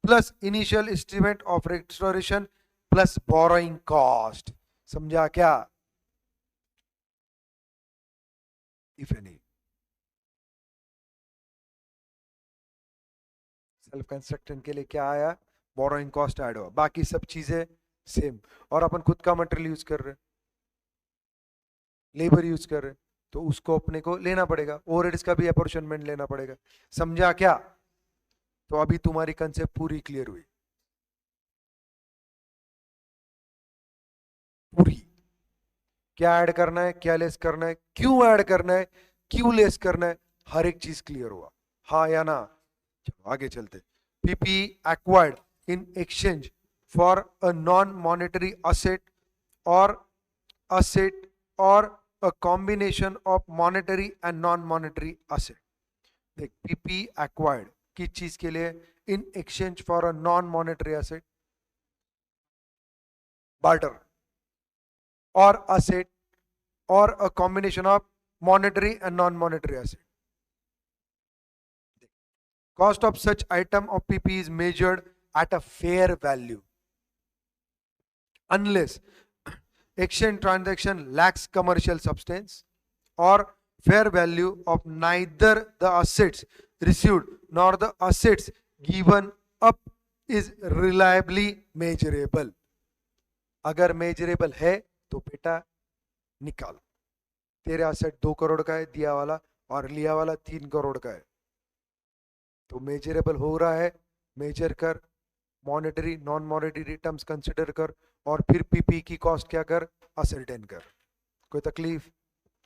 plus initial estimate of restoration, plus borrowing cost. समझा क्या? If any. सेल्फ कंस्ट्रक्शन के लिए क्या आया? बोरोइंग कॉस्ट ऐड हुआ, बाकी सब चीजें सेम। और अपन खुद का मटेरियल यूज कर रहे, लेबर यूज कर रहे, तो उसको अपने को लेना पड़ेगा, ओवरहेड्स का भी अपॉर्चुनमेंट लेना पड़ेगा। समझा क्या? तो अभी तुम्हारी कंसेप्ट पूरी क्लियर हुई, पूरी। क्या ऐड करना है, क्या लेस करना है, क्यों ऐड करना है, क्यों लेस करना है, हर एक चीज क्लियर हुआ, हाँ या ना? चलो आगे चलते। PPE acquired in exchange for a non-monetary asset or a combination of monetary and non-monetary asset. देख, PPE acquired किस चीज के लिए? in exchange for a non-monetary asset, barter, or asset, or a combination of monetary and non-monetary asset. Cost of such item of PPE is measured at a fair value unless exchange transaction lacks commercial substance or fair value of neither the assets received nor the assets given up is reliably measurable. अगर measurable है तो बेटा निकालो. तेरे asset 2 crore का है दिया वाला और लिया वाला 3 करोड़ का है, तो measurable हो रहा है, measure कर, monetary non monetary terms consider कर और फिर पीपी की कॉस्ट क्या कर, असरटेन कर. कोई तकलीफ?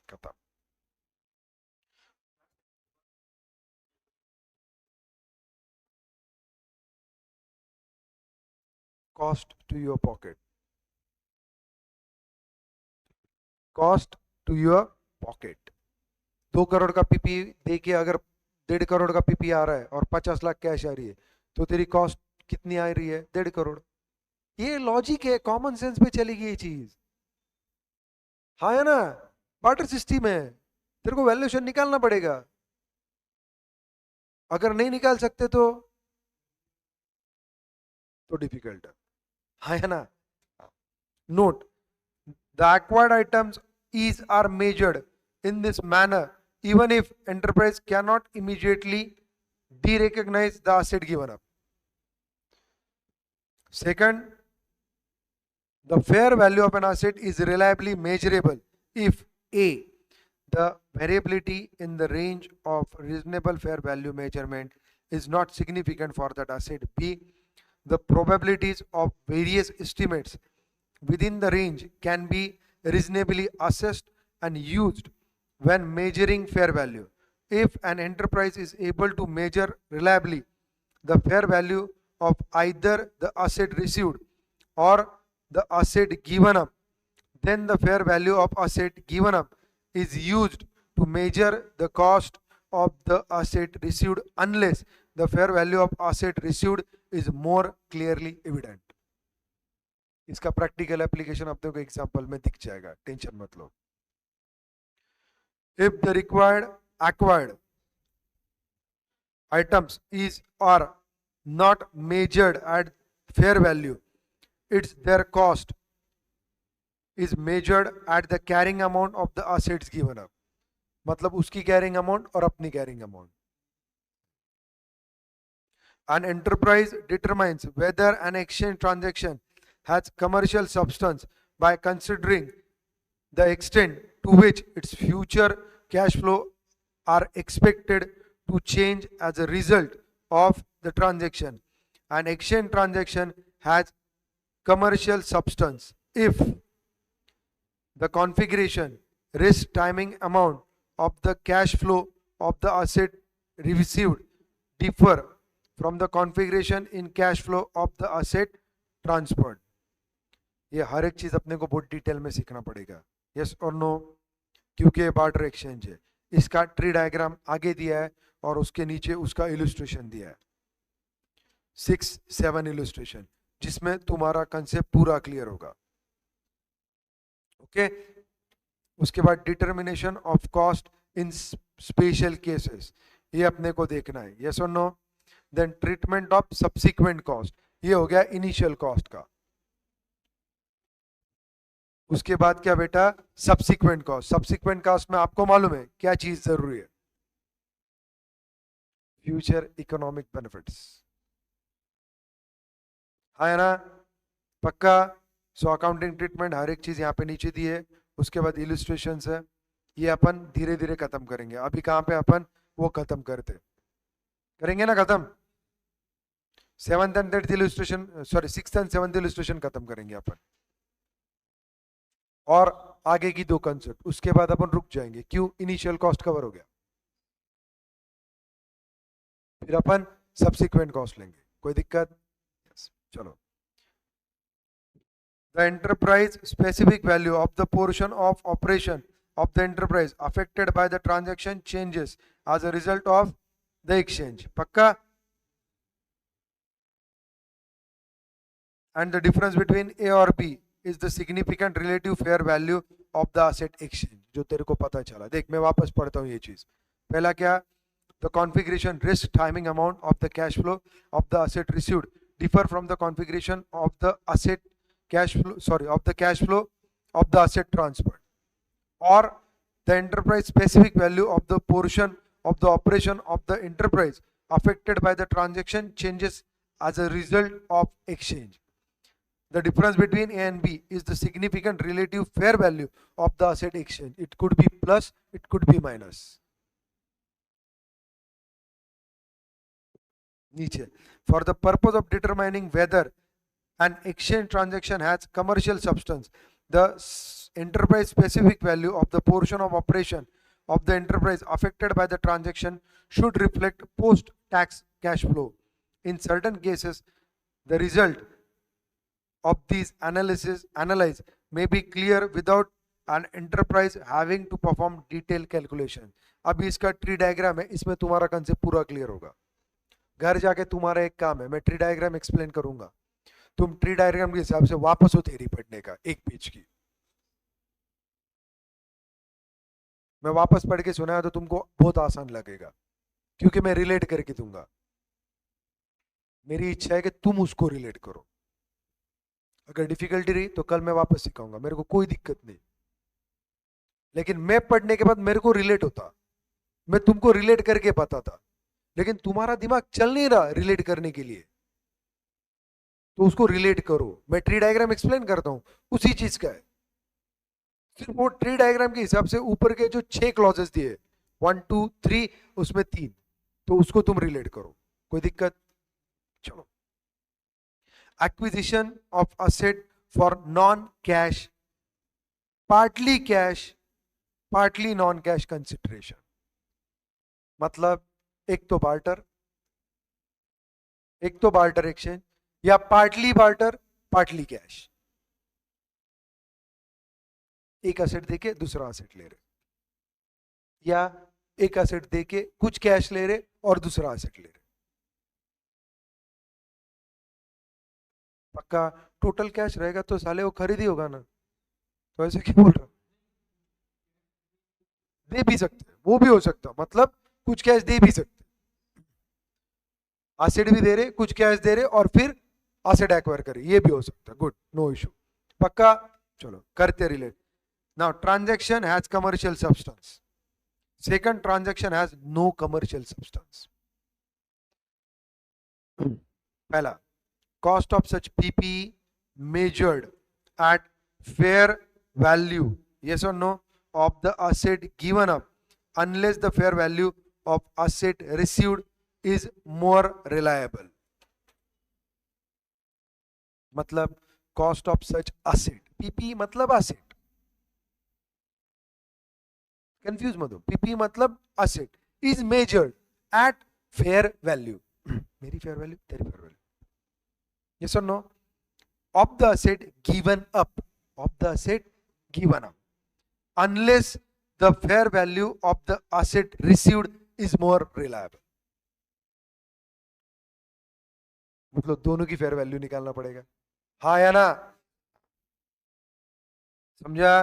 खत्म. Cost to your pocket, cost to your pocket. 2 crore का पीपी दे के अगर 1.5 करोड़ का पीपी आ रहा है और 50 लाख कैश आ रही है, तो तेरी कॉस्ट कितनी आ रही है? 1.5 करोड़. ये लॉजिक है, कॉमन सेंस पे चलेगी ये चीज. हाँ है ना, बार्टर सिस्टम है, तेरे को वैल्यूएशन निकालना पड़ेगा. अगर नहीं निकाल सकते तो डिफिकल्ट है. हाँ है ना. Note, the acquired items is are measured in this manner even if enterprise cannot immediately de-recognize the asset given up. Second, the fair value of an asset is reliably measurable if A, the variability in the range of reasonable fair value measurement is not significant for that asset. B, the probabilities of various estimates within the range can be reasonably assessed and used when measuring fair value. If an enterprise is able to measure reliably the fair value of either the asset received or the asset given up, then the fair value of asset given up is used to measure the cost of the asset received unless the fair value of asset received is more clearly evident. इसका practical application अपने को example में दिख जाएगा, tension मत लो. If the acquired items is or not measured at fair value, their cost is measured at the carrying amount of the assets given up. मतलब उसकी carrying amount और अपनी carrying amount. An enterprise determines whether an exchange transaction has commercial substance by considering the extent to which its future cash flow are expected to change as a result of the transaction. An exchange transaction has commercial substance if the configuration, risk, timing, amount of the cash flow of the asset received differ from the configuration in cash flow of the asset transferred. ये हर एक चीज अपने को बहुत detail में सीखना पड़ेगा. Yes और नो? क्योंकि बार्टर एक्सचेंज है. इसका ट्री डायग्राम आगे दिया है और उसके नीचे उसका इलस्ट्रेशन दिया है, 6-7 इलस्ट्रेशन, जिसमें तुम्हारा कंसेप्ट पूरा क्लियर होगा. ओके. उसके बाद determination of cost in special cases, ये अपने को देखना है. यस और no? Then treatment of subsequent cost, ये हो गया इनिशियल कॉस्ट का. उसके बाद क्या बेटा? Subsequent cost. सब्सिक्वेंट कॉस्ट में आपको मालूम है क्या चीज जरूरी है? Future economic benefits. है ना? पक्का? सो अकाउंटिंग ट्रीटमेंट हर एक चीज यहाँ पे नीचे दी है. उसके बाद इलस्ट्रेशंस है, ये अपन धीरे धीरे खत्म करेंगे. अभी कहाँ पे अपन वो खत्म करते करेंगे ना, खत्म. 7th and 8th illustration, sorry 6th and 7th illustration खत्म करेंगे अपन, और आगे की 2 कंसेप्ट. उसके बाद अपन रुक जाएंगे. क्यों? इनिशियल कॉस्ट कवर हो गया, फिर अपन सब्सिक्वेंट कॉस्ट लेंगे. कोई दिक्कत? yes. चलो, the enterprise specific value of the portion of operation of the enterprise affected by the transaction changes as a result of the exchange. पक्का? And the difference between A or B is the significant relative fair value of the asset exchange. जो तेरे को पता चला, देख मैं वापस पढ़ता हूँ ये चीज. पहला क्या? The configuration risk timing amount of the cash flow of the asset received differ from the configuration of the asset cash flow, of the cash flow of the asset transferred. Or the enterprise specific value of the portion of the operation of the enterprise affected by the transaction changes as a result of exchange. The difference between A and B is the significant relative fair value of the asset exchange. It could be plus, it could be minus. नीचे, for the purpose of determining whether an exchange transaction has commercial substance, the enterprise specific value of the portion of operation of the enterprise affected by the transaction should reflect post tax cash flow. In certain cases, the result of these analysis may be clear without an enterprise having to perform detailed calculation. अभी इसका tree diagram है, इसमें तुम्हारा concept पूरा clear होगा. घर जाके तुम्हारा एक काम है, मैं ट्री डायग्राम एक्सप्लेन करूंगा, तुम ट्री डायग्राम के हिसाब से वापस हो थ्योरी पढ़ने का, एक पेज की. मैं वापस पढ़ के सुनाया तो तुमको बहुत आसान लगेगा, क्योंकि मैं रिलेट करके दूंगा. मेरी इच्छा है कि तुम उसको रिलेट करो. अगर डिफिकल्टी रही तो कल मैं वापस सिखाऊंगा, मेरे को कोई दिक्कत नहीं. लेकिन मैं पढ़ने के बाद मेरे को रिलेट होता, मैं तुमको रिलेट करके बताता, लेकिन तुम्हारा दिमाग चल नहीं रहा रिलेट करने के लिए, तो उसको रिलेट करो. मैं ट्री डायग्राम एक्सप्लेन करता हूं, उसी चीज का है. सिर्फ वो ट्री डायग्राम के हिसाब से ऊपर के जो 6 क्लॉजेस दिए, 1 2 3, उसमें 3, तो उसको तुम रिलेट करो. कोई दिक्कत? चलो, acquisition of asset for non-cash, partly cash, partly non-cash consideration. मतलब एक तो बार्टर एक्सचेंज, या पार्टली बार्टर पार्टली कैश. एक असेट देके दूसरा असेट ले रहे, या एक असेट देके कुछ कैश ले रहे और दूसरा असेट ले रहे. पक्का टोटल कैश रहेगा तो साले वो खरीदी होगा ना, तो ऐसे क्यों बोल रहा? दे भी सकते हैं, वो भी हो सकता, मतलब कुछ कैश दे भी सकते, एसेट भी दे रहे, कुछ कैश दे रहे और फिर एसेट एक्वायर करे, ये भी हो सकता. Good, no issue. पक्का? चलो करते relate. Now transaction has commercial substance, second transaction has no commercial substance. पहला, cost of such PPE measured at fair value, yes or no, of the asset given up unless the fair value of asset received is more reliable. मतलब cost of such asset, PPE मतलब asset, confuse मत हो. PPE मतलब asset is measured at fair value. मेरी fair value, तेरी fair value. Yes or no? Of the asset given up, of the asset given up, unless the fair value of the asset received is more reliable. मतलब दोनों की fair value निकालना पड़ेगा, हाँ या ना? समझा?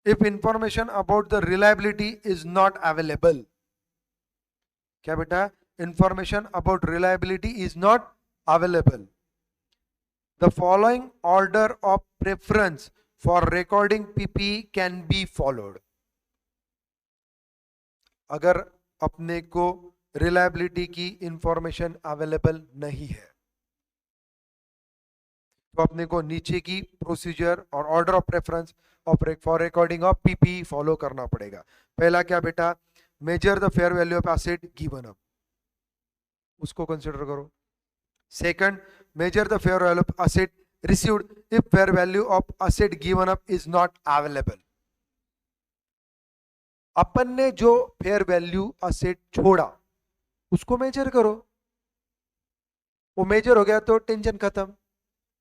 If information about the reliability is not available, क्या बेटा? Information about reliability is not available, the following order of preference for recording PPE can be followed. अगर अपने को रिलायबिलिटी की इंफॉर्मेशन अवेलेबल नहीं है तो अपने को नीचे की प्रोसीजर और order of preference for recording of PPE follow करना पड़ेगा. पहला क्या बेटा? Measure the fair value of asset given up, उसको कंसिडर करो. Second, measure the fair value of asset received if fair value of asset given up is not available. अपन ने जो fair value asset छोड़ा उसको मेजर करो. वो major हो गया तो टेंशन खत्म,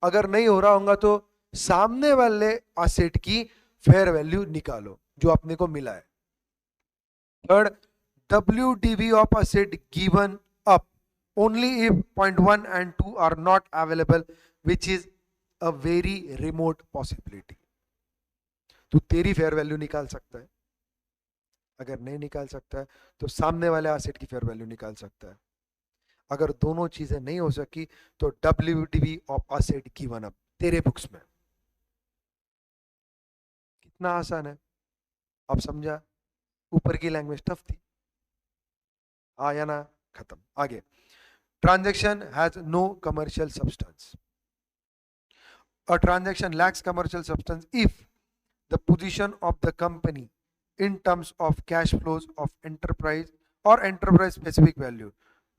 अगर नहीं हो रहा होगा तो सामने वाले एसेट की फेयर वैल्यू निकालो जो अपने को मिला है। Third, WDV of asset given up only if point 1 and 2 are not available, which is a very remote possibility. तो तेरी फेयर वैल्यू निकाल सकता है, अगर नहीं निकाल सकता है तो सामने वाले एसेट की फेयर वैल्यू निकाल सकता है। अगर दोनों चीजें नहीं हो सकी तो WDV of asset given up तेरे बुक्स में। कितना आसान है, आप समझा? ऊपर की लैंग्वेज टफ थी, आया ना? खत्म। आगे, transaction has no commercial substance. A transaction lacks commercial substance if the position of the company in terms of cash flows of enterprise or enterprise specific value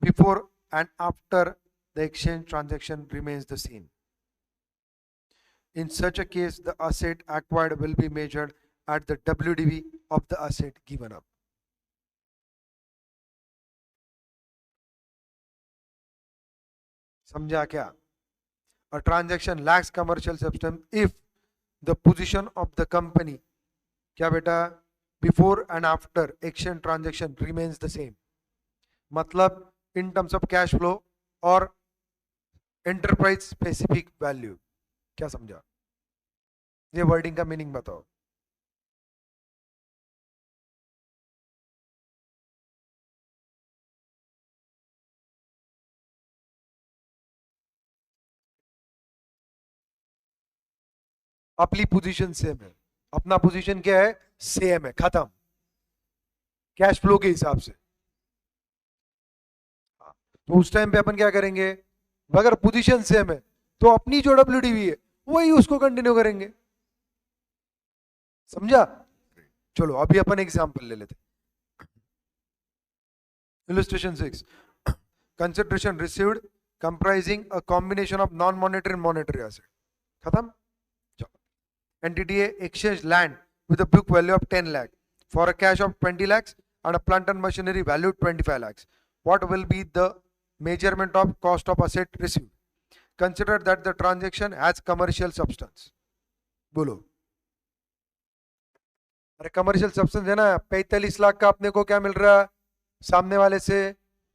before and after the exchange transaction remains the same. In such a case, the asset acquired will be measured at the WDV of the asset given up. समझा क्या? A transaction lacks commercial substance if the position of the company, क्या बेटा, before and after exchange transaction remains the same. मतलब in terms of cash flow और enterprise specific value. क्या समझा? ये wording का मीनिंग बताओ। अपनी पोजीशन सेम है, अपना पोजीशन क्या है? सेम है, खत्म। कैश फ्लो के हिसाब से तो उस टाइम पे अपन क्या करेंगे? अगर पोजीशन सेम है तो अपनी जो WDV है वही उसको कंटिन्यू करेंगे। समझा? चलो अभी अपन एग्जांपल ले लेते। Illustration 6, consideration received comprising a combination of non monetary and monetary asset. खत्म। NTTA exchange land with a book value of 10 lakh for a cash of 20 lakhs and a plant and machinery valued 25 lakhs. What will be the measurement of cost of asset received? Consider that the transaction has commercial substance. बोलो। अरे commercial substance है ना, 45 लाख का अपने को क्या मिल रहा? सामने वाले से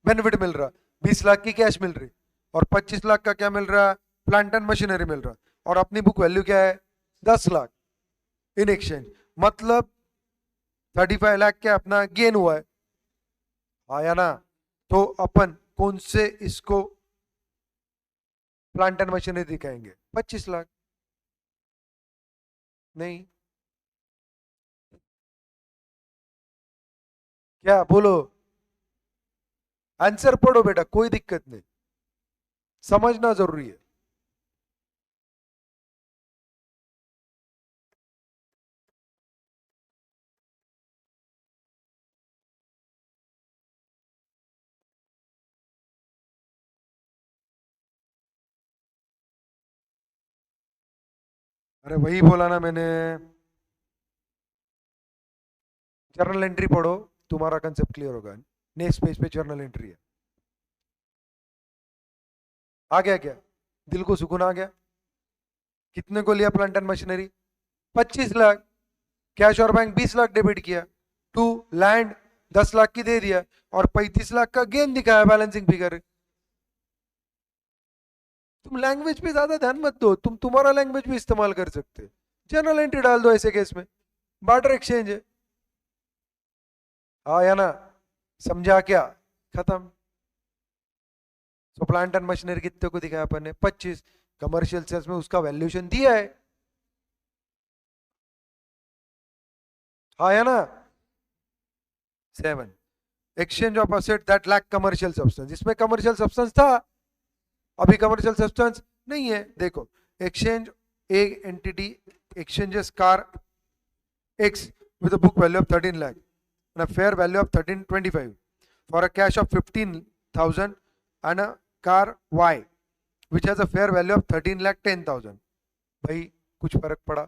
बेनिफिट मिल रहा, 20 लाख की कैश मिल रही और 25 लाख का क्या मिल रहा? प्लांट एंड मशीनरी मिल रहा। और अपनी बुक वैल्यू क्या है? 10 लाख इन एक्सचेंज, मतलब 35 लाख क्या अपना गेन हुआ है, आया ना? तो अपन कौन से इसको प्लांट एंड मशीनरी दिखाएंगे? 25 लाख नहीं, क्या बोलो? आंसर पढ़ो बेटा, कोई दिक्कत नहीं, समझना जरूरी है। अरे वही बोला ना मैंने, जर्नल एंट्री पढ़ो, तुम्हारा कंसेप्ट क्लियर होगा। नेक्स्ट पेज पे जर्नल एंट्री है। आ गया क्या? दिल को सुकून आ गया? कितने को लिया plant and machinery? 25 lakh. Cash और बैंक 20 लाख डेबिट किया, टू लैंड 10 लाख की दे दिया और 35 लाख का गेन दिखाया बैलेंसिंग फिगर। तुम लैंग्वेज पे ज्यादा ध्यान मत दो, तुम तुम्हारा लैंग्वेज भी इस्तेमाल कर सकते। जर्नल एंट्री डाल दो ऐसे केस में, बार्टर एक्सचेंज है। हाँ या ना? समझा क्या? खत्म। तो प्लांट एंड मशीनरी कितने को दिखाया अपन ने? 25। कमर्शियल सेल्स में उसका वैल्यूएशन दिया है, हाँ या ना? 7, exchange of asset that lack commercial substance. इसमें कमर्शियल सब्सटेंस था, अभी कमर्शियल सब्सटेंस नहीं है। देखो, एक्सचेंज एक entity exchanges car X with a book value of 13 lakh and a fair value of 1325 for a cash of 15,000 and a car Y which has a fair value of 13 lakh 10,000। भाई कुछ फर्क पड़ा?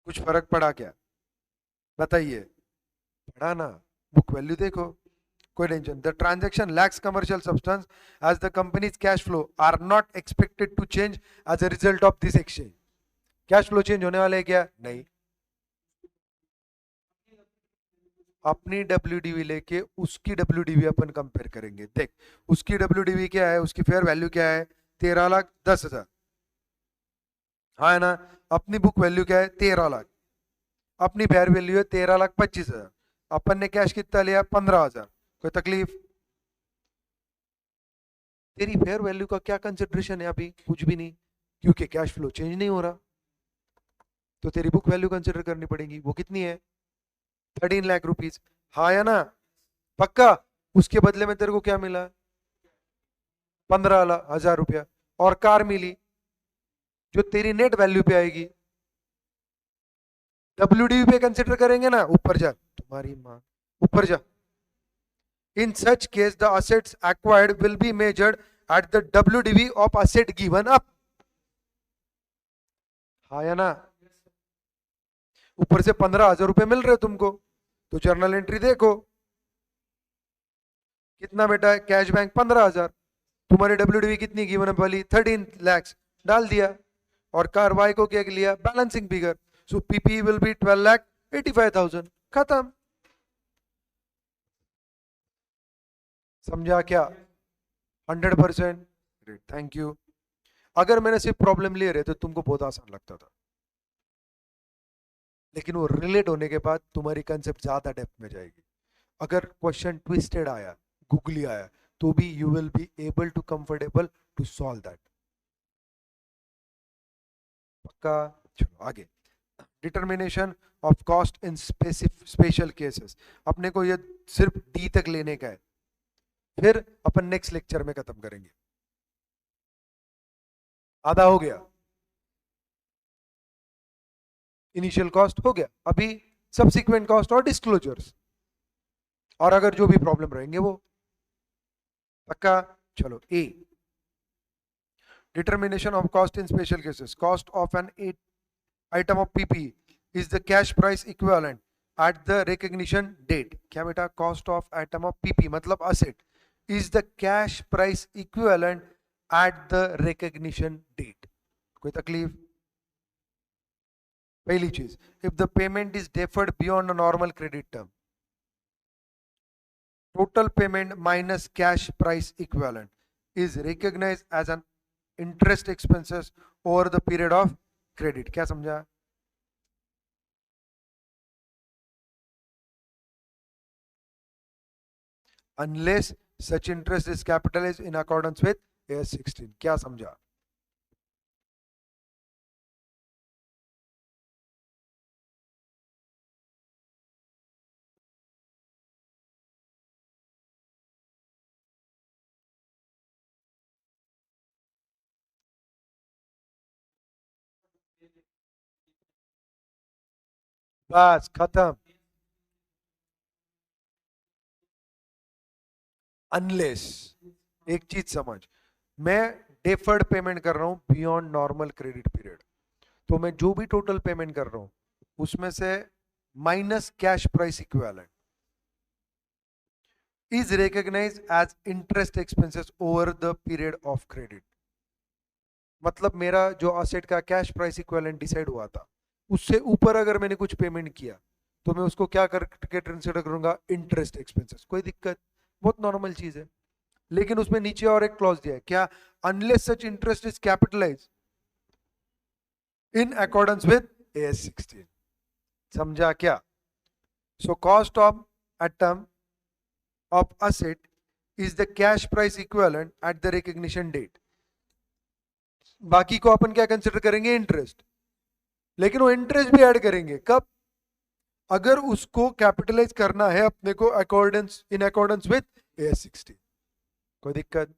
कुछ फर्क पड़ा क्या? बताइए। पड़ा ना? बुक वैल्यू देखो, कोई tension. The transaction lacks commercial substance as the company's cash flow are not expected to change as a result of this exchange. Cash flow change होने वाले है क्या? नहीं. अपनी WDV लेके उसकी WDV अपन कंपेयर करेंगे. देख, उसकी WDV क्या है, उसकी फेयर वैल्यू क्या है? 13,10,000. हाँ है ना. अपनी बुक वैल्यू क्या है? 13 लाख. अपनी फेयर वैल्यू है 13,25,000. अपन ने कैश कितना लिया? 15,000. कोई तकलीफ? तेरी फेयर वैल्यू का क्या कंसिडरेशन है? अभी कुछ भी नहीं, क्योंकि कैश फ्लो चेंज नहीं हो रहा. तो तेरी बुक वैल्यू कंसिडर करनी पड़ेगी. वो कितनी है? 13 लाख रुपीज. हाँ या ना? पक्का? उसके बदले में तेरे को क्या मिला? 15,000 रुपया. और कार मिली जो तेरी नेट वैल्यू पे आएगी. WDV पे कंसिडर करेंगे ना. ऊपर जा, तुम्हारी माँ, ऊपर जा. In such case, the assets acquired will be measured at the WDV of asset given up. हाँ या ना? ऊपर से 15,000 रुपए मिल रहे तुमको, तो जर्नल एंट्री देखो कितना बेटा है. Cash bank 15,000. तुम्हारी WDV कितनी गिवन अप वाली? 13 lakhs. डाल दिया. और कार वाई को क्या लिया? Balancing figure. So PP will be 12,85,000. खत्म. समझा क्या? 100%. Great, thank you. अगर मैंने सिर्फ प्रॉब्लम ले रहे तो तुमको बहुत आसान लगता था, लेकिन वो रिलेट होने के बाद तुम्हारी कंसेप्ट ज्यादा डेप्थ में जाएगी. अगर क्वेश्चन ट्विस्टेड आया, गूगली आया, तो भी you will be able to comfortable to solve that. पक्का? चलो आगे. Determination of cost in special cases. अपने को ये सिर्फ डी तक लेने का है, फिर अपन नेक्स्ट लेक्चर में खत्म करेंगे. आधा हो गया. इनिशियल कॉस्ट हो गया. अभी सब्सिक्वेंट कॉस्ट और डिस्क्लोजर्स, और अगर जो भी प्रॉब्लम रहेंगे वो. पक्का? चलो. ए, determination of cost in special cases. Cost of an item of PP is the cash price equivalent at the recognition date. क्या बेटा? cost of item of PP मतलब asset is the cash price equivalent at the recognition date. कोई तकलीफ? पहली चीज, if the payment is deferred beyond a normal credit term, total payment minus cash price equivalent is recognized as an interest expenses over the period of credit. क्या समझा? Unless such interest is capitalized in accordance with AS 16. क्या समझा? बस खत्म. Unless, एक चीज समझ, मैं डेफर्ड पेमेंट कर रहा हूं बियॉन्ड नॉर्मल क्रेडिट पीरियड, तो मैं जो भी टोटल पेमेंट कर रहा हूं उसमें से minus cash price equivalent is recognised as interest expenses over the period of credit. मतलब मेरा जो असेट का कैश प्राइस इक्विवेलेंट डिसाइड हुआ था, उससे ऊपर अगर मैंने कुछ पेमेंट किया तो मैं उसको क्या करके कंसीडर करूंगा? Interest expenses. कोई दिक्कत? बहुत नॉर्मल चीज है. लेकिन उसमें नीचे और एक क्लॉज दिया है क्या? Unless such interest is capitalised in accordance with AS 16. समझा क्या? So cost of item of asset is the cash price equivalent at the recognition date. बाकी को अपन क्या कंसिडर करेंगे? इंटरेस्ट. लेकिन वो इंटरेस्ट भी ऐड करेंगे कब? अगर उसको कैपिटलाइज करना है अपने को accordance in accordance with AS 16. कोई दिक्कत?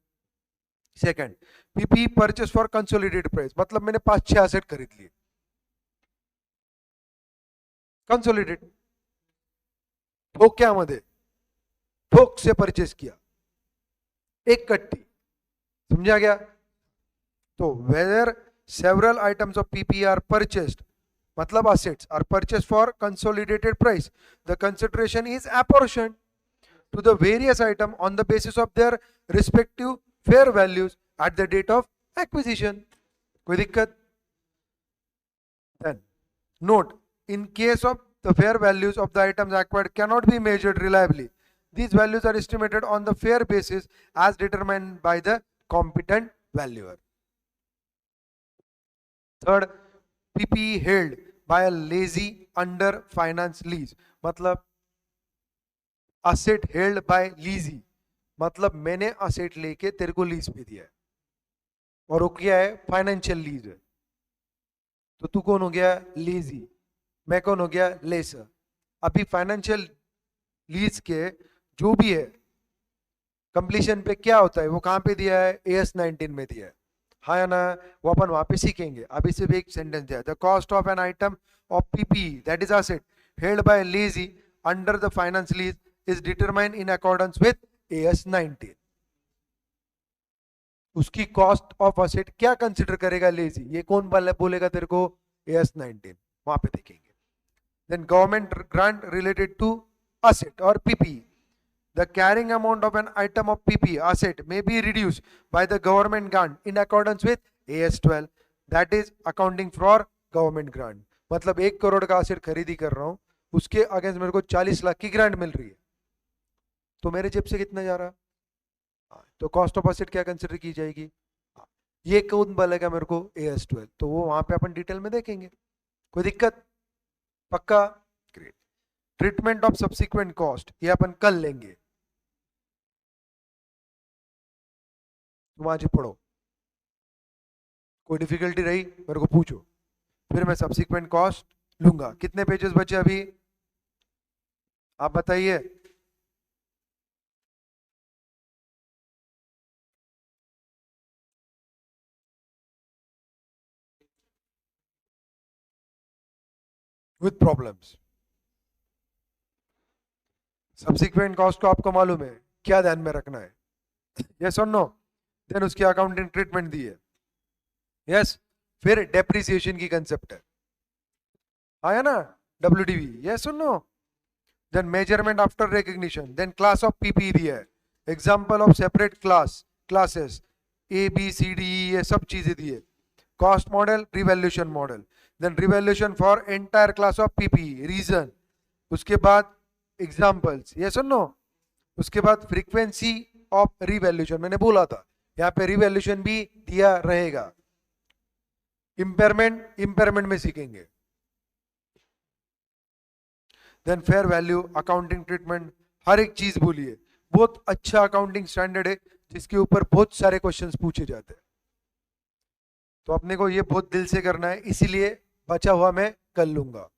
Second, PP purchase for consolidated price. मतलब मैंने 5-6 एसेट खरीद लिए कंसोलिडेट, ठोक क्या मध्ये, ठोक से परचेस किया एक कट्टी. समझा गया? तो whether several items of PP are purchased, मतलब assets are purchased for consolidated price, the consideration is apportioned to the various item on the basis of their respective fair values at the date of acquisition. कोई दिक्कत? Then note, in case of the fair values of the items acquired cannot be measured reliably, these values are estimated on the fair basis as determined by the competent valuer. Third, PPE held by a lessee under finance lease. मतलब asset held by lessee, मतलब मैंने asset लेके तेरे को lease पे दिया है और वो क्या है? फाइनेंशियल लीज है. तो तू कौन हो गया? लीजी. मैं कौन हो गया? लेसर. अभी फाइनेंशियल लीज के जो भी है कंप्लीशन पे क्या होता है, वो कहां पे दिया है? AS 19 में दिया है. हाँ या ना? वो अपन वहां पे सीखेंगे. अभी सिर्फ एक सेंटेंस दिया. The cost of an item of PPE that is asset held by lessee under the finance lease is determined in accordance with AS 19. उसकी कॉस्ट ऑफ असेट क्या कंसिडर करेगा लेजी? ये कौन बोलेगा तेरे को? AS 19. वहां पे देखेंगे. Then government grant related to asset or PPE. The carrying amount of an item of PPE asset may be reduced by the government grant in accordance with AS 12. That is accounting for government grant. मतलब 1 करोड़ का asset खरीदी कर रहा हूं, उसके against मेरे को 40 लाख की ग्रांट मिल रही है, तो मेरे जेब से कितना जा रहा? तो कॉस्ट ऑफ एसेट क्या कंसिडर की जाएगी? ये कौन बोलेगा मेरे को? AS 12. तो वो वहां पे अपन डिटेल में देखेंगे. कोई दिक्कत? पक्का? Great. Treatment of subsequent cost ये अपन कल लेंगे. तुम आज पढ़ो. कोई डिफिकल्टी रही मेरे को पूछो, फिर मैं सब्सिक्वेंट कॉस्ट लूंगा. कितने पेजेस बचे अभी? आप बताइए. With problems. सब्सिक्वेंट कॉस्ट को आपको मालूम है क्या ध्यान में रखना है? यस और नो? देन उसकी अकाउंटिंग ट्रीटमेंट दी है. यस. फिर डेप्रिसिएशन की कंसेप्ट है. आया ना? WDV. यस और no? Then measurement after recognition. Then class of PPE दिया है. एग्जांपल ऑफ सेपरेट क्लासेस ABCD ये सब चीजें दी है. Cost model, revaluation model. Then revaluation for entire class of PPE. Reason. उसके बाद एग्जाम्पल्स. यस और नो? उसके बाद फ्रीक्वेंसी ऑफ रिवैल्यूएशन. मैंने बोला था यहाँ पे रिवैल्यूएशन भी दिया रहेगा. इम्पेयरमेंट में सीखेंगे. Then fair value, accounting treatment, हर एक चीज बोलिए. बहुत अच्छा अकाउंटिंग स्टैंडर्ड है जिसके ऊपर बहुत सारे क्वेश्चंस पूछे जाते हैं. तो अपने को ये बहुत दिल से करना है, इसीलिए बचा हुआ मैं कर लूंगा.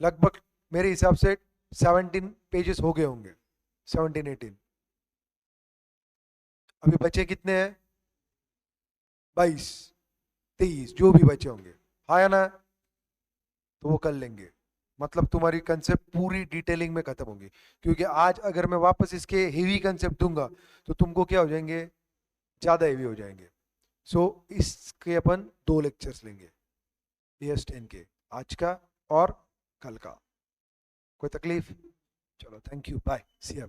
लगभग मेरे हिसाब से 17 पेजेस हो गए होंगे. 17-18. अभी बचे कितने हैं? 22-23 जो भी बचे होंगे. हाँ या ना? तो वो कर लेंगे. मतलब तुम्हारी कंसेप्ट पूरी डिटेलिंग में खत्म होगी. क्योंकि आज अगर मैं वापस इसके हेवी कंसेप्ट दूंगा तो तुमको क्या हो जाएंगे? ज्यादा हेवी हो जाएंगे. सो इसके अपन 2 लेक्चर्स लेंगे AS 10 के, आज का और कल का. कोई तकलीफ? चलो, thank you, bye, see you.